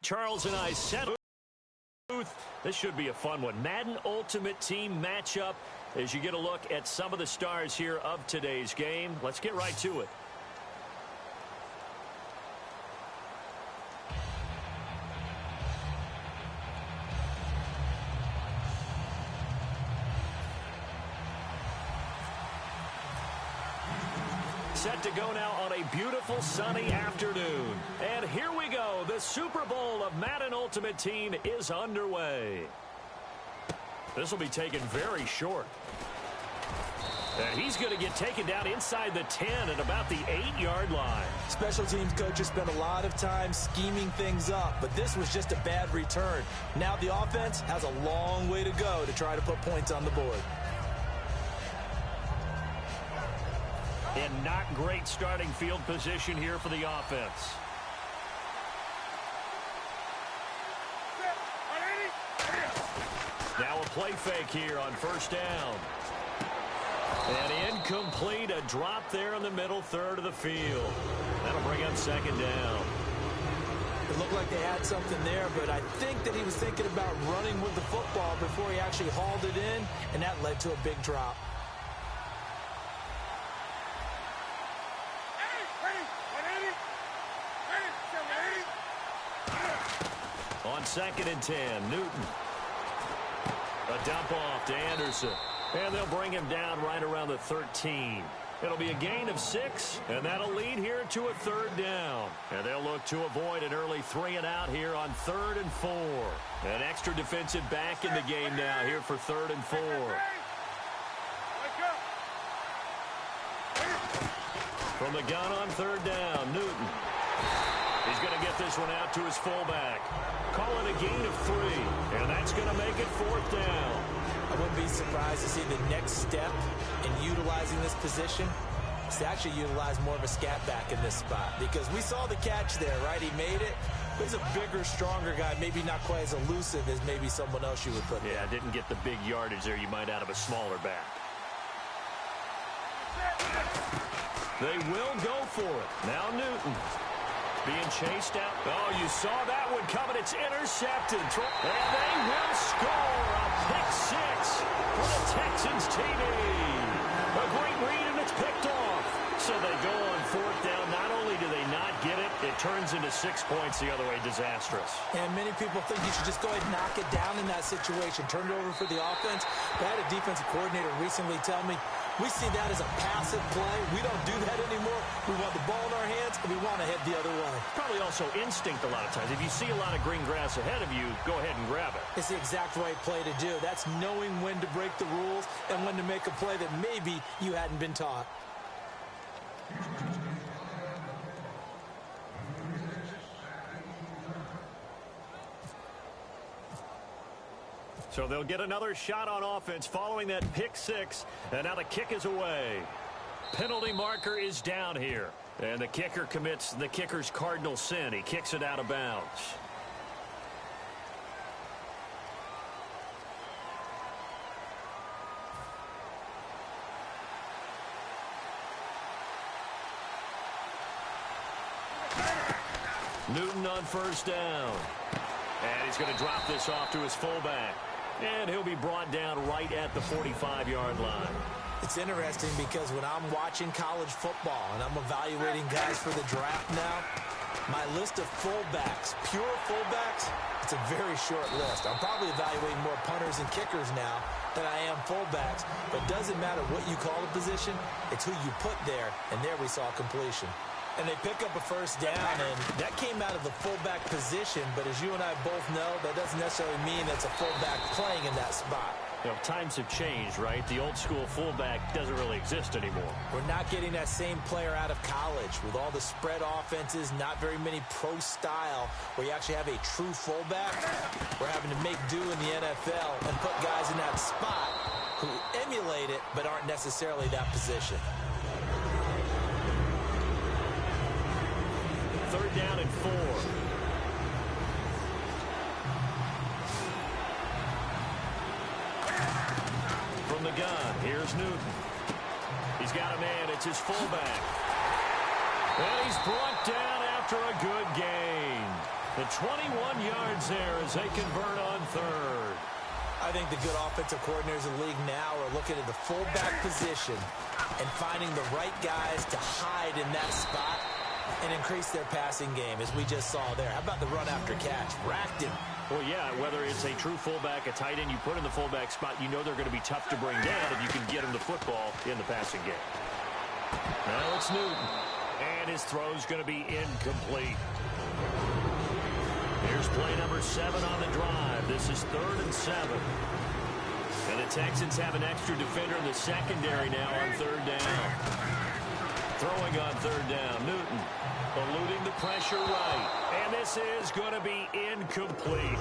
Charles and I set this should be a fun one. Madden Ultimate Team matchup as you get a look at some of the stars here of today's game. Let's get right to it. Set to go now on a beautiful sunny afternoon. And here we go. The Super Bowl of Madden Ultimate Team is underway. This will be taken very short. And he's going to get taken down inside the 10 at about the 8-yard line. Special teams coaches spent a lot of time scheming things up, but this was just a bad return. Now the offense has a long way to go to try to put points on the board. And not great starting field position here for the offense. Now a play fake here on first down. And incomplete, a drop there in the middle third of the field. That'll bring up second down. It looked like they had something there, but I think that he was thinking about running with the football before he actually hauled it in, and that led to a big drop. On 2nd and 10, Newton. A dump off to Anderson. And they'll bring him down right around the 13. It'll be a gain of 6, and that'll lead here to a third down. And they'll look to avoid an early 3-and-out here on 3rd and 4. An extra defensive back in the game now here for 3rd and 4. From the gun on 3rd down, Newton. He's going to get this one out to his fullback. Call it a gain of 3, and that's going to make it 4th down. I wouldn't be surprised to see the next step in utilizing this position is to actually utilize more of a scat back in this spot, because we saw the catch there, right? He made it. He's a bigger, stronger guy, maybe not quite as elusive as maybe someone else you would put there. Yeah, didn't get the big yardage there you might out of a smaller back. They will go for it. Now Newton. Being chased out. Oh, you saw that one coming. It's intercepted. And they will score a pick 6 for the Texans TV. A great read, and it's picked off. So they go on 4th down. Not only do they not get it, it turns into 6 points the other way. Disastrous. And many people think you should just go ahead and knock it down in that situation. Turn it over for the offense. But I had a defensive coordinator recently tell me, we see that as a passive play. We don't do that anymore. We want the ball in our hands, and we want to head the other way. Probably also instinct a lot of times. If you see a lot of green grass ahead of you, go ahead and grab it. It's the exact right play to do. That's knowing when to break the rules and when to make a play that maybe you hadn't been taught. So they'll get another shot on offense following that pick 6. And now the kick is away. Penalty marker is down here. And the kicker commits the kicker's cardinal sin. He kicks it out of bounds. Newton on first down. And he's going to drop this off to his fullback. And he'll be brought down right at the 45-yard line. It's interesting because when I'm watching college football and I'm evaluating guys for the draft now, my list of fullbacks, pure fullbacks, it's a very short list. I'm probably evaluating more punters and kickers now than I am fullbacks. But it doesn't matter what you call a position, it's who you put there. And there we saw completion. And they pick up a first down, and that came out of the fullback position. But as you and I both know, that doesn't necessarily mean it's a fullback playing in that spot. You know, times have changed, right? The old school fullback doesn't really exist anymore. We're not getting that same player out of college with all the spread offenses, not very many pro style where you actually have a true fullback. We're having to make do in the NFL and put guys in that spot who emulate it but aren't necessarily that position. 3rd down and 4. From the gun, here's Newton. He's got a man. It's his fullback. And he's brought down after a good gain. The 21 yards there as they convert on third. I think the good offensive coordinators in the league now are looking at the fullback position and finding the right guys to hide in that spot and increase their passing game, as we just saw there. How about the run after catch? Racked him. Well, yeah, whether it's a true fullback, a tight end you put in the fullback spot, you know they're going to be tough to bring down if you can get them the football in the passing game. Now it's Newton, and his throw's going to be incomplete. Here's play number 7 on the drive. This is 3rd and 7. And the Texans have an extra defender in the secondary now on 3rd down. Throwing on 3rd down, Newton eluding the pressure right. And this is going to be incomplete.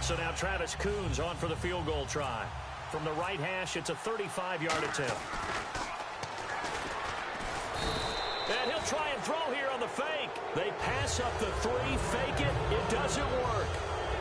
So now Travis Coons on for the field goal try. From the right hash, it's a 35-yard attempt. And he'll try and throw here on the fake. They pass up the 3, fake it. It doesn't work.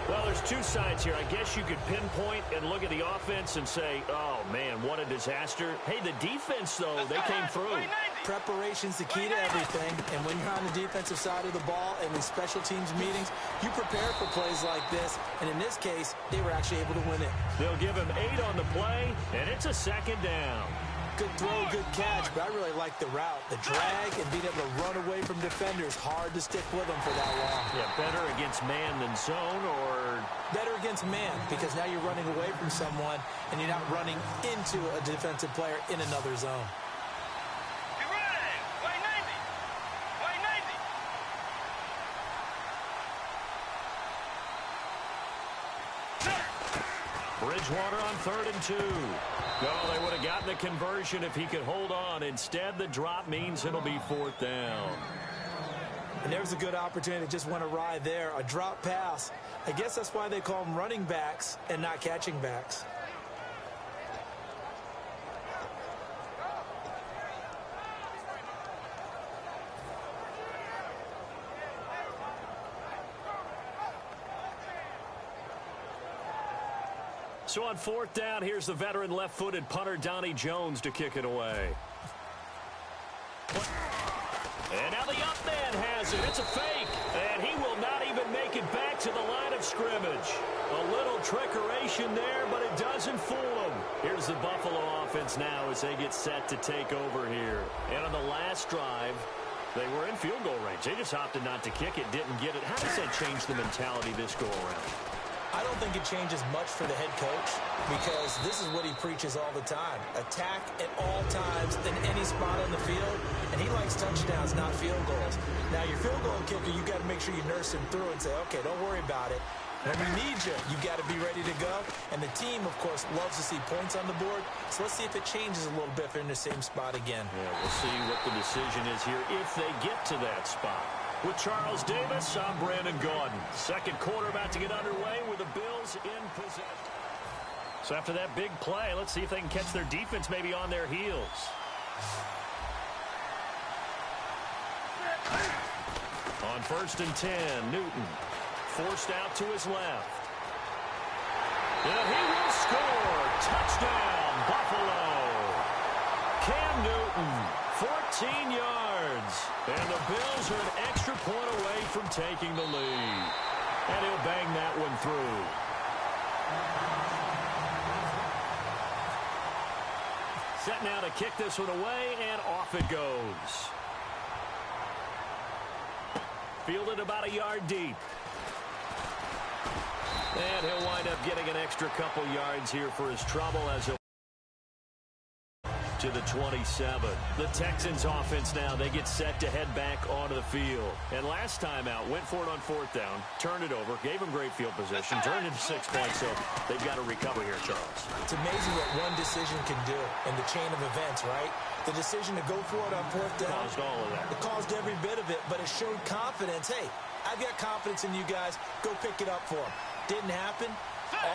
Well, there's two sides here. I guess you could pinpoint and look at the offense and say, oh, man, what a disaster. Hey, the defense, though, they came through. Preparation's the key to everything, and when you're on the defensive side of the ball in these special teams meetings, you prepare for plays like this, and in this case, they were actually able to win it. They'll give him 8 on the play, and it's a 2nd down. Good throw, good catch, but I really like the route. The drag and being able to run away from defenders, hard to stick with them for that long. Yeah, better against man than zone, or? Better against man, because now you're running away from someone, and you're not running into a defensive player in another zone. Bridgewater on 3rd and 2. No, they would have gotten the conversion if he could hold on. Instead, the drop means it'll be 4th down. And there's a good opportunity to just went awry there. A drop pass. I guess that's why they call them running backs and not catching backs. So on 4th down, here's the veteran left-footed punter Donnie Jones to kick it away. And now the up man has it. It's a fake. And he will not even make it back to the line of scrimmage. A little trickeration there, but it doesn't fool him. Here's the Buffalo offense now as they get set to take over here. And on the last drive, they were in field goal range. They just opted not to kick it, didn't get it. How does that change the mentality this go-around? I don't think it changes much for the head coach because this is what he preaches all the time. Attack at all times in any spot on the field, and he likes touchdowns, not field goals. Now, your field goal kicker, you got to make sure you nurse him through and say, okay, don't worry about it. When we need you, you got to be ready to go. And the team, of course, loves to see points on the board. So let's see if it changes a little bit if they're in the same spot again. Yeah, we'll see what the decision is here if they get to that spot. With Charles Davis, I'm Brandon Gaudin. Second quarter about to get underway with the Bills in possession. So after that big play, let's see if they can catch their defense maybe on their heels. On 1st and 10, Newton forced out to his left. And he will score. Touchdown, Buffalo. Cam Newton, 14 yards. And the Bills are an extra point away from taking the lead. And he'll bang that one through. Set now to kick this one away, and off it goes. Fielded about a yard deep. And he'll wind up getting an extra couple yards here for his trouble as he'll to the 27. The Texans offense now, they get set to head back onto the field. And last time out, went for it on 4th down, turned it over, gave them great field position, turned it to 6 points, so they've got to recover here, Charles. It's amazing what one decision can do in the chain of events, right? The decision to go for it on 4th down. Caused all of that. It caused every bit of it, but it showed confidence. Hey, I've got confidence in you guys. Go pick it up for them. Didn't happen.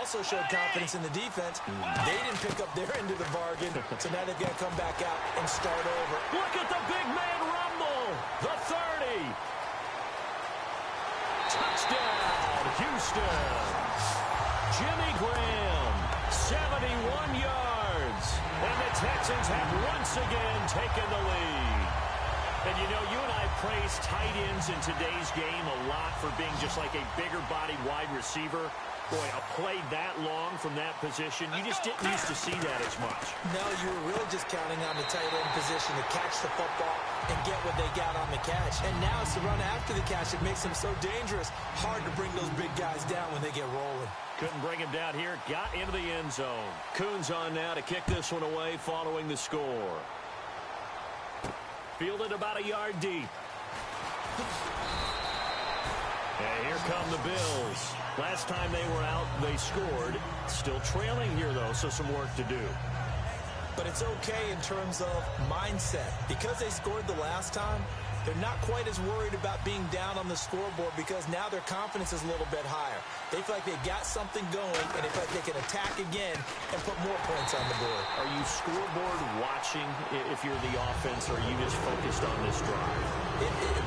Also showed confidence in the defense. They didn't pick up their end of the bargain, so now they've got to come back out and start over. Look at the big man rumble. The 30. Touchdown, Houston. Jimmy Graham, 71 yards. And the Texans have once again taken the lead. And you know, you and I praise tight ends in today's game a lot for being just like a bigger-bodied wide receiver. Boy, a play that long from that position, you just didn't used to see that as much. No, you were really just counting on the tight end position to catch the football and get what they got on the catch. And now it's the run after the catch that makes them so dangerous. Hard to bring those big guys down when they get rolling. Couldn't bring him down here. Got into the end zone. Coons on now to kick this one away following the score. Fielded about a yard deep. And here come the Bills. Last time they were out, they scored. Still trailing here, though, so some work to do. But it's okay in terms of mindset. Because they scored the last time, they're not quite as worried about being down on the scoreboard because now their confidence is a little bit higher. They feel like they've got something going, and they feel like they can attack again and put more points on the board. Are you scoreboard watching if you're the offense, or are you just focused on this drive?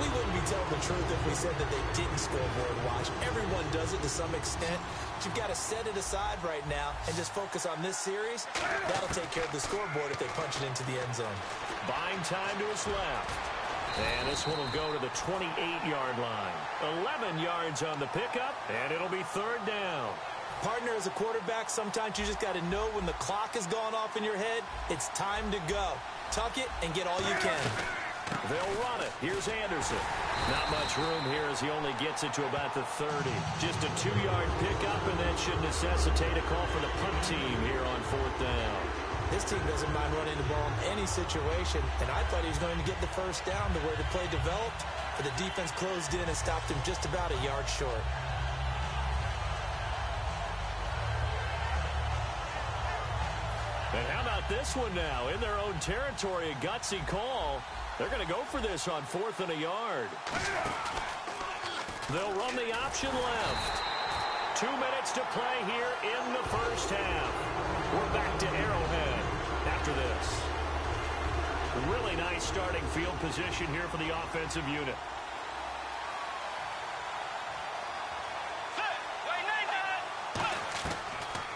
We wouldn't be telling the truth if we said that they didn't scoreboard watch. Everyone does it to some extent. But you've got to set it aside right now and just focus on this series. That'll take care of the scoreboard if they punch it into the end zone. Buying time to his left. And this one will go to the 28-yard line. 11 yards on the pickup, and it'll be third down. Partner, as a quarterback, sometimes you just got to know when the clock has gone off in your head, it's time to go. Tuck it and get all you can. They'll run it. Here's Anderson. Not much room here as he only gets it to about the 30. Just a 2-yard pickup, and that should necessitate a call for the punt team here on fourth down. This team doesn't mind running the ball in any situation, and I thought he was going to get the first down to where the play developed, but the defense closed in and stopped him just about a yard short. And how about this one now? In their own territory, a gutsy call. They're going to go for this on 4th and a yard. They'll run the option left. 2 minutes to play here in the first half. We're back to Arrowhead after this. Really nice starting field position here for the offensive unit.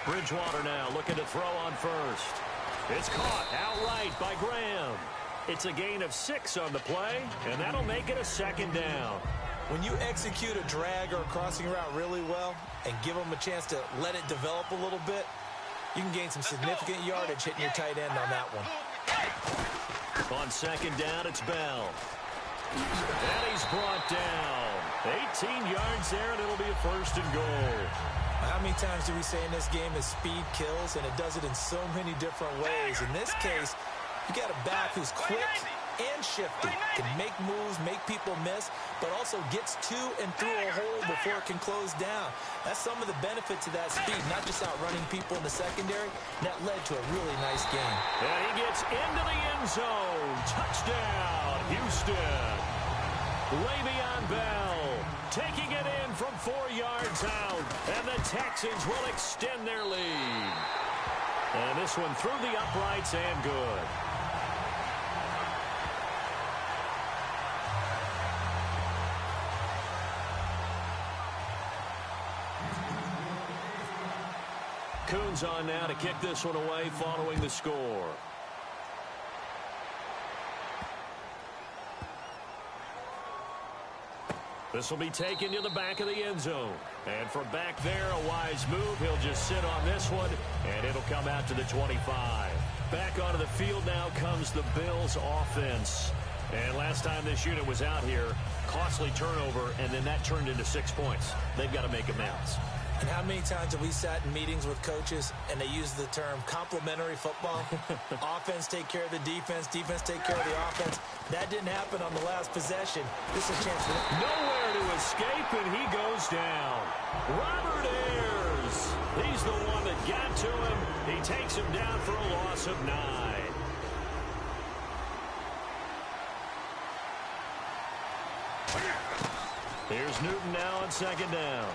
Bridgewater now looking to throw on first. It's caught outright by Graham. It's a gain of 6 on the play, and that'll make it a second down. When you execute a drag or a crossing route really well and give them a chance to let it develop a little bit, you can gain some significant yardage hitting your tight end on that one. On second down, it's Bell. And he's brought down. 18 yards there, and it'll be a first and goal. How many times do we say in this game that speed kills, and it does it in so many different ways? In this case, you got a back who's quick and shifty, can make moves, make people miss, but also gets to and through a hole before it can close down. That's some of the benefits of that speed, not just outrunning people in the secondary. That led to a really nice game. And he gets into the end zone. Touchdown, Houston. Le'Veon Bell taking it in from 4 yards out, and the Texans will extend their lead. And this one through the uprights and good. Coons on now to kick this one away following the score. This will be taken to the back of the end zone. And from back there, a wise move. He'll just sit on this one, and it'll come out to the 25. Back onto the field now comes the Bills offense. And last time this unit was out here, costly turnover, and then that turned into 6 points. They've got to make amends. And how many times have we sat in meetings with coaches and they use the term complementary football? Offense take care of the defense, defense take care of the offense. That didn't happen on the last possession. This is a chance for them. Nowhere to escape, and he goes down. Robert Ayers. He's the one that got to him. He takes him down for a loss of 9. Here's Newton now on second down.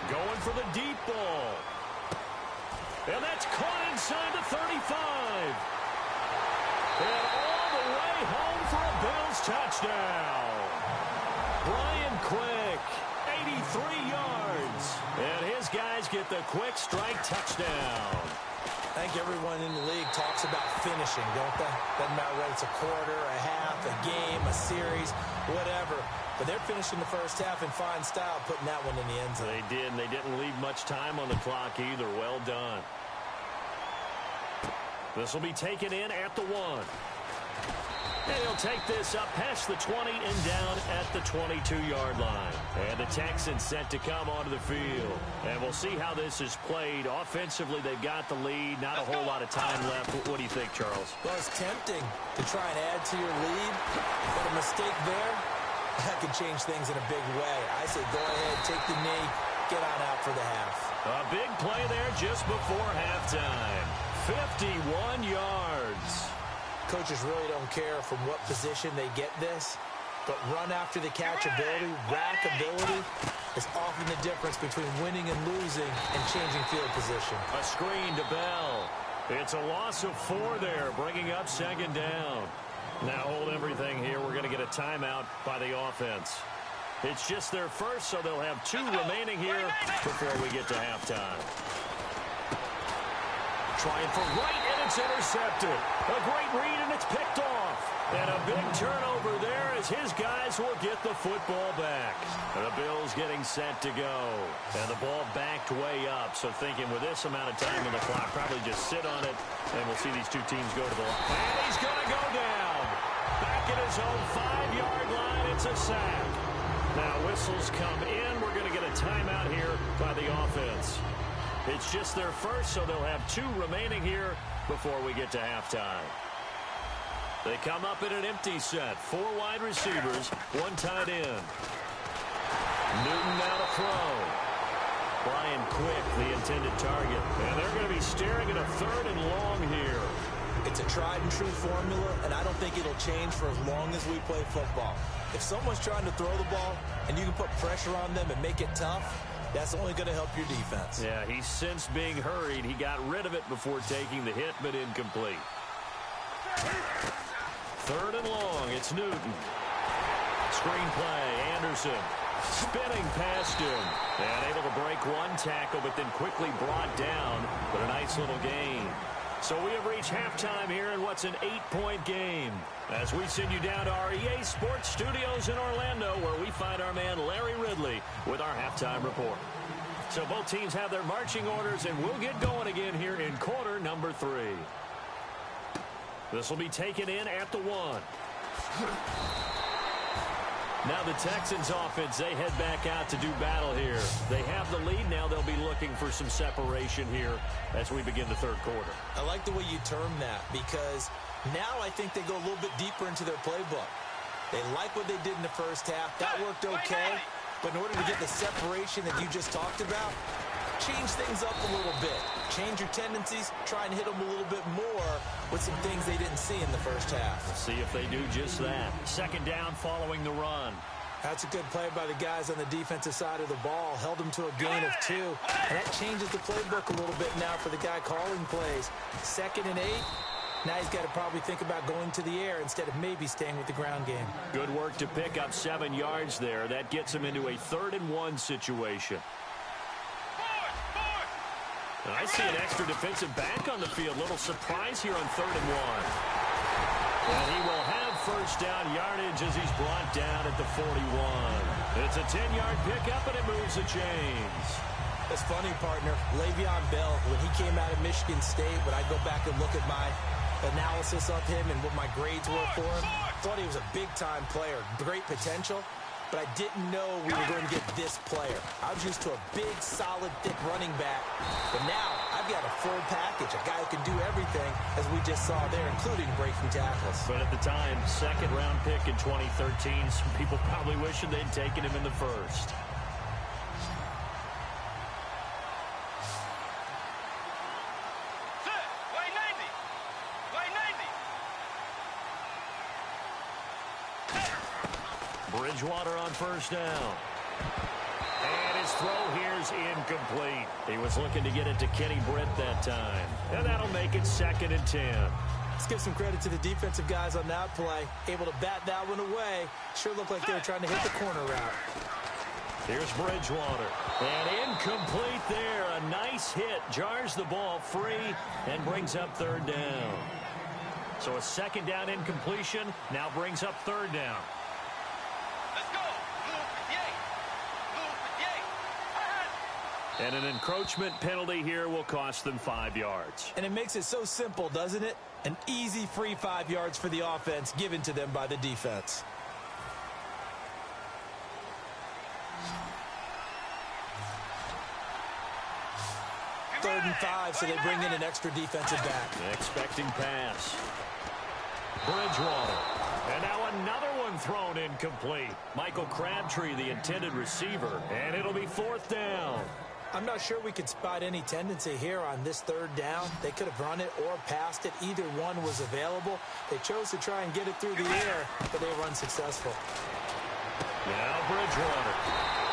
Going for the deep ball. And that's caught inside the 35. And all the way home for a Bills touchdown. Brian Quick, yards. And his guys get the quick strike touchdown. I think everyone in the league talks about finishing, don't they? Doesn't matter whether it's a quarter, a half, a game, a series, whatever. But they're finishing the first half in fine style, putting that one in the end zone. They did, and they didn't leave much time on the clock either. Well done. This will be taken in at the 1. And he'll take this up past the 20 and down at the 22-yard line. And the Texans set to come onto the field. And we'll see how this is played. Offensively, they've got the lead. Not a whole lot of time left. What do you think, Charles? Well, it's tempting to try and add to your lead, but a mistake there, that could change things in a big way. I say go ahead, take the knee, get on out for the half. A big play there just before halftime. 51 yards. Coaches really don't care from what position they get this, but run after the catch ability, rack ability is often the difference between winning and losing and changing field position. A screen to Bell. It's a loss of 4 there, bringing up second down. Now hold everything here. We're going to get a timeout by the offense. It's just their first, so they'll have 2 remaining here before we get to halftime. Trying for right, and it's intercepted. A great read, and it's picked off. And a big turnover there as his guys will get the football back. And the Bills getting set to go. And the ball backed way up. So thinking with this amount of time on the clock, probably just sit on it, and we'll see these 2 teams go to the line. And he's going to go down. Back at his own 5-yard line, it's a sack. Now whistles come in. We're going to get a timeout here by the offense. It's just their first, so they'll have 2 remaining here before we get to halftime. They come up in an empty set. 4 wide receivers, 1 tight end. Newton now to throw. Brian Quick, the intended target. And they're going to be staring at a 3rd and long here. It's a tried-and-true formula, and I don't think it'll change for as long as we play football. If someone's trying to throw the ball and you can put pressure on them and make it tough, that's only going to help your defense. Yeah, he's since being hurried. He got rid of it before taking the hit, but incomplete. 3rd and long. It's Newton. Screenplay. Anderson spinning past him. And able to break 1 tackle, but then quickly brought down. But a nice little gain. So we have reached halftime here in what's an 8-point game. As we send you down to our EA Sports Studios in Orlando, where we find our man Larry Ridley with our halftime report. So both teams have their marching orders, and we'll get going again here in quarter number 3. This will be taken in at the 1. Now the Texans offense, they head back out to do battle here. They have the lead. Now they'll be looking for some separation here as we begin the 3rd quarter. I like the way you term that, because now I think they go a little bit deeper into their playbook. They like what they did in the first half. That worked okay. But in order to get the separation that you just talked about, change things up a little bit. Change your tendencies. Try and hit them a little bit more with some things they didn't see in the first half. Let's see if they do just that. 2nd down following the run. That's a good play by the guys on the defensive side of the ball. Held them to a gain of 2. And that changes the playbook a little bit now for the guy calling plays. 2nd and 8. Now he's got to probably think about going to the air instead of maybe staying with the ground game. Good work to pick up 7 yards there. That gets him into a 3rd and 1 situation. I see an extra defensive back on the field. Little surprise here on 3rd and 1. And he will have first down yardage as he's brought down at the 41. It's a 10-yard pickup, and it moves the chains. That's funny, partner. Le'Veon Bell, when he came out of Michigan State, when I go back and look at my analysis of him and what my grades were for him, thought he was a big-time player, great potential. But I didn't know we were going to get this player. I was used to a big, solid, thick running back. But now I've got a full package, a guy who can do everything, as we just saw there, including breaking tackles. But at the time, 2nd-round pick in 2013, some people probably wishing they'd taken him in the 1st. Bridgewater on first down. And his throw here is incomplete. He was looking to get it to Kenny Britt that time. And that'll make it 2nd and 10. Let's give some credit to the defensive guys on that play. Able to bat that one away. Sure looked like they were trying to hit the corner route. Here's Bridgewater. And incomplete there. A nice hit. Jars the ball free and brings up third down. So a second down incompletion now brings up third down. Let's go. And an encroachment penalty here will cost them 5 yards. And it makes it so simple, doesn't it? An easy free 5 yards for the offense given to them by the defense. Third and 5, so they bring in an extra defensive back. Expecting pass. Bridgewater. And now another one thrown incomplete. Michael Crabtree, the intended receiver. And it'll be fourth down. I'm not sure we could spot any tendency here on this third down. They could have run it or passed it. Either one was available. They chose to try and get it through the air, but they were unsuccessful. Now Bridgewater.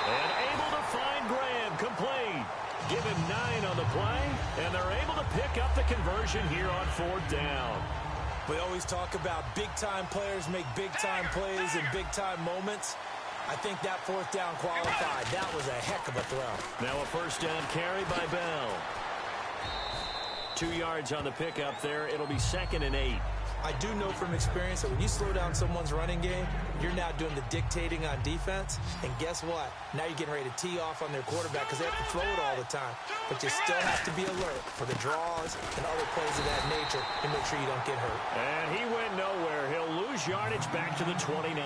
And able to find Graham. Complete. Give him 9 on the play, and they're able to pick up the conversion here on fourth down. We always talk about big-time players make big-time plays in big-time moments. I think that fourth down qualified. That was a heck of a throw. Now a first down carry by Bell. 2 yards on the pickup there. It'll be 2nd and 8. I do know from experience that when you slow down someone's running game, you're now doing the dictating on defense. And guess what? Now you're getting ready to tee off on their quarterback because they have to throw it all the time. But you still have to be alert for the draws and other plays of that nature and make sure you don't get hurt. And he went nowhere. He'll lose yardage back to the 29.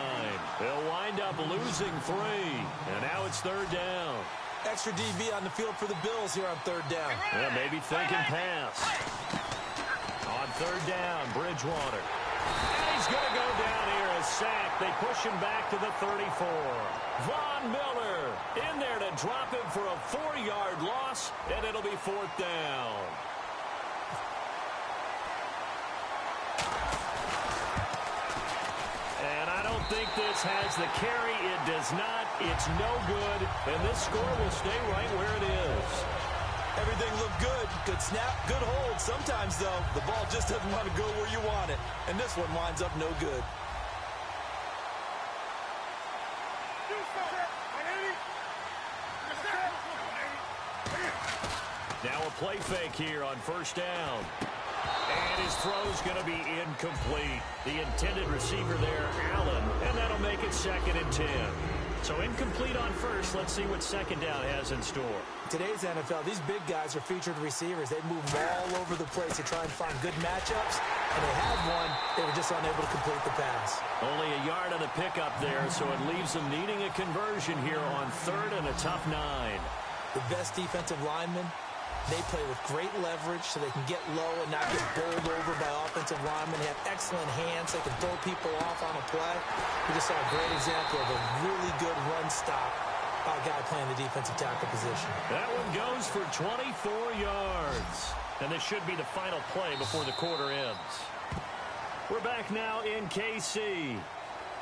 He'll wind up losing 3. And now it's third down. Extra DB on the field for the Bills here on third down. Yeah, maybe thinking pass. On third down, Bridgewater. And he's going to go down here as sacked. They push him back to the 34. Von Miller in there to drop him for a 4-yard loss, and it'll be fourth down. And I don't think this has the carry. It does not. It's no good. And this score will stay right where it is. Everything looked good. Good snap, good hold. Sometimes, though, the ball just doesn't want to go where you want it. And this one winds up no good. Now a play fake here on first down. And his throw's going to be incomplete. The intended receiver there, Allen. And that'll make it 2nd and 10. So incomplete on first. Let's see what second down has in store. Today's NFL, these big guys are featured receivers. They move all over the place to try and find good matchups. And they had one. They were just unable to complete the pass. Only a yard on the pickup there, so it leaves them needing a conversion here on third and a tough 9. The best defensive linemen, they play with great leverage so they can get low and not get bowled over by offensive linemen. They have excellent hands. They can throw people off on a play. We just saw a great example of a really good run stop by a guy playing the defensive tackle position. That one goes for 24 yards. And this should be the final play before the quarter ends. We're back now in KC.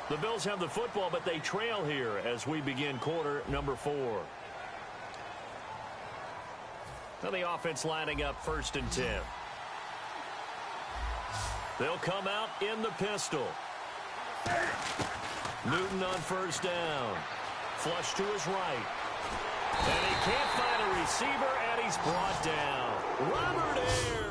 The Bills have the football, but they trail here as we begin quarter number 4. Now the offense lining up 1st and 10. They'll come out in the pistol. Newton on first down. Flush to his right. And he can't find a receiver, and he's brought down. Robert Ayers.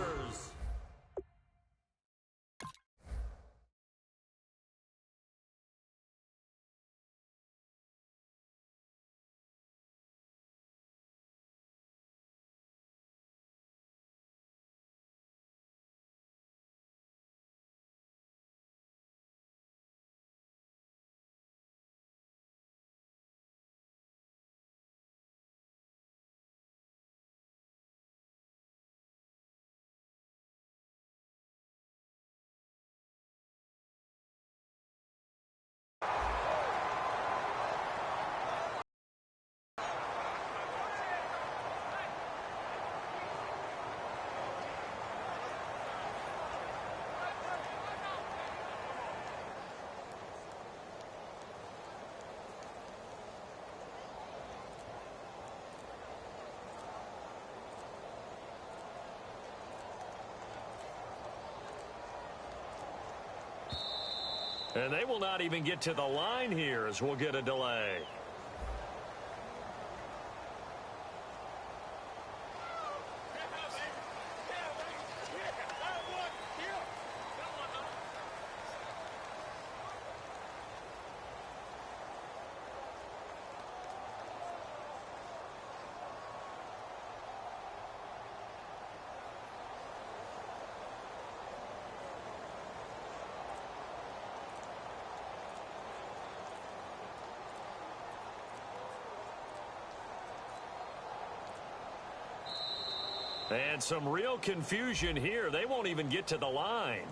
And they will not even get to the line here as we'll get a delay. And some real confusion here. They won't even get to the line.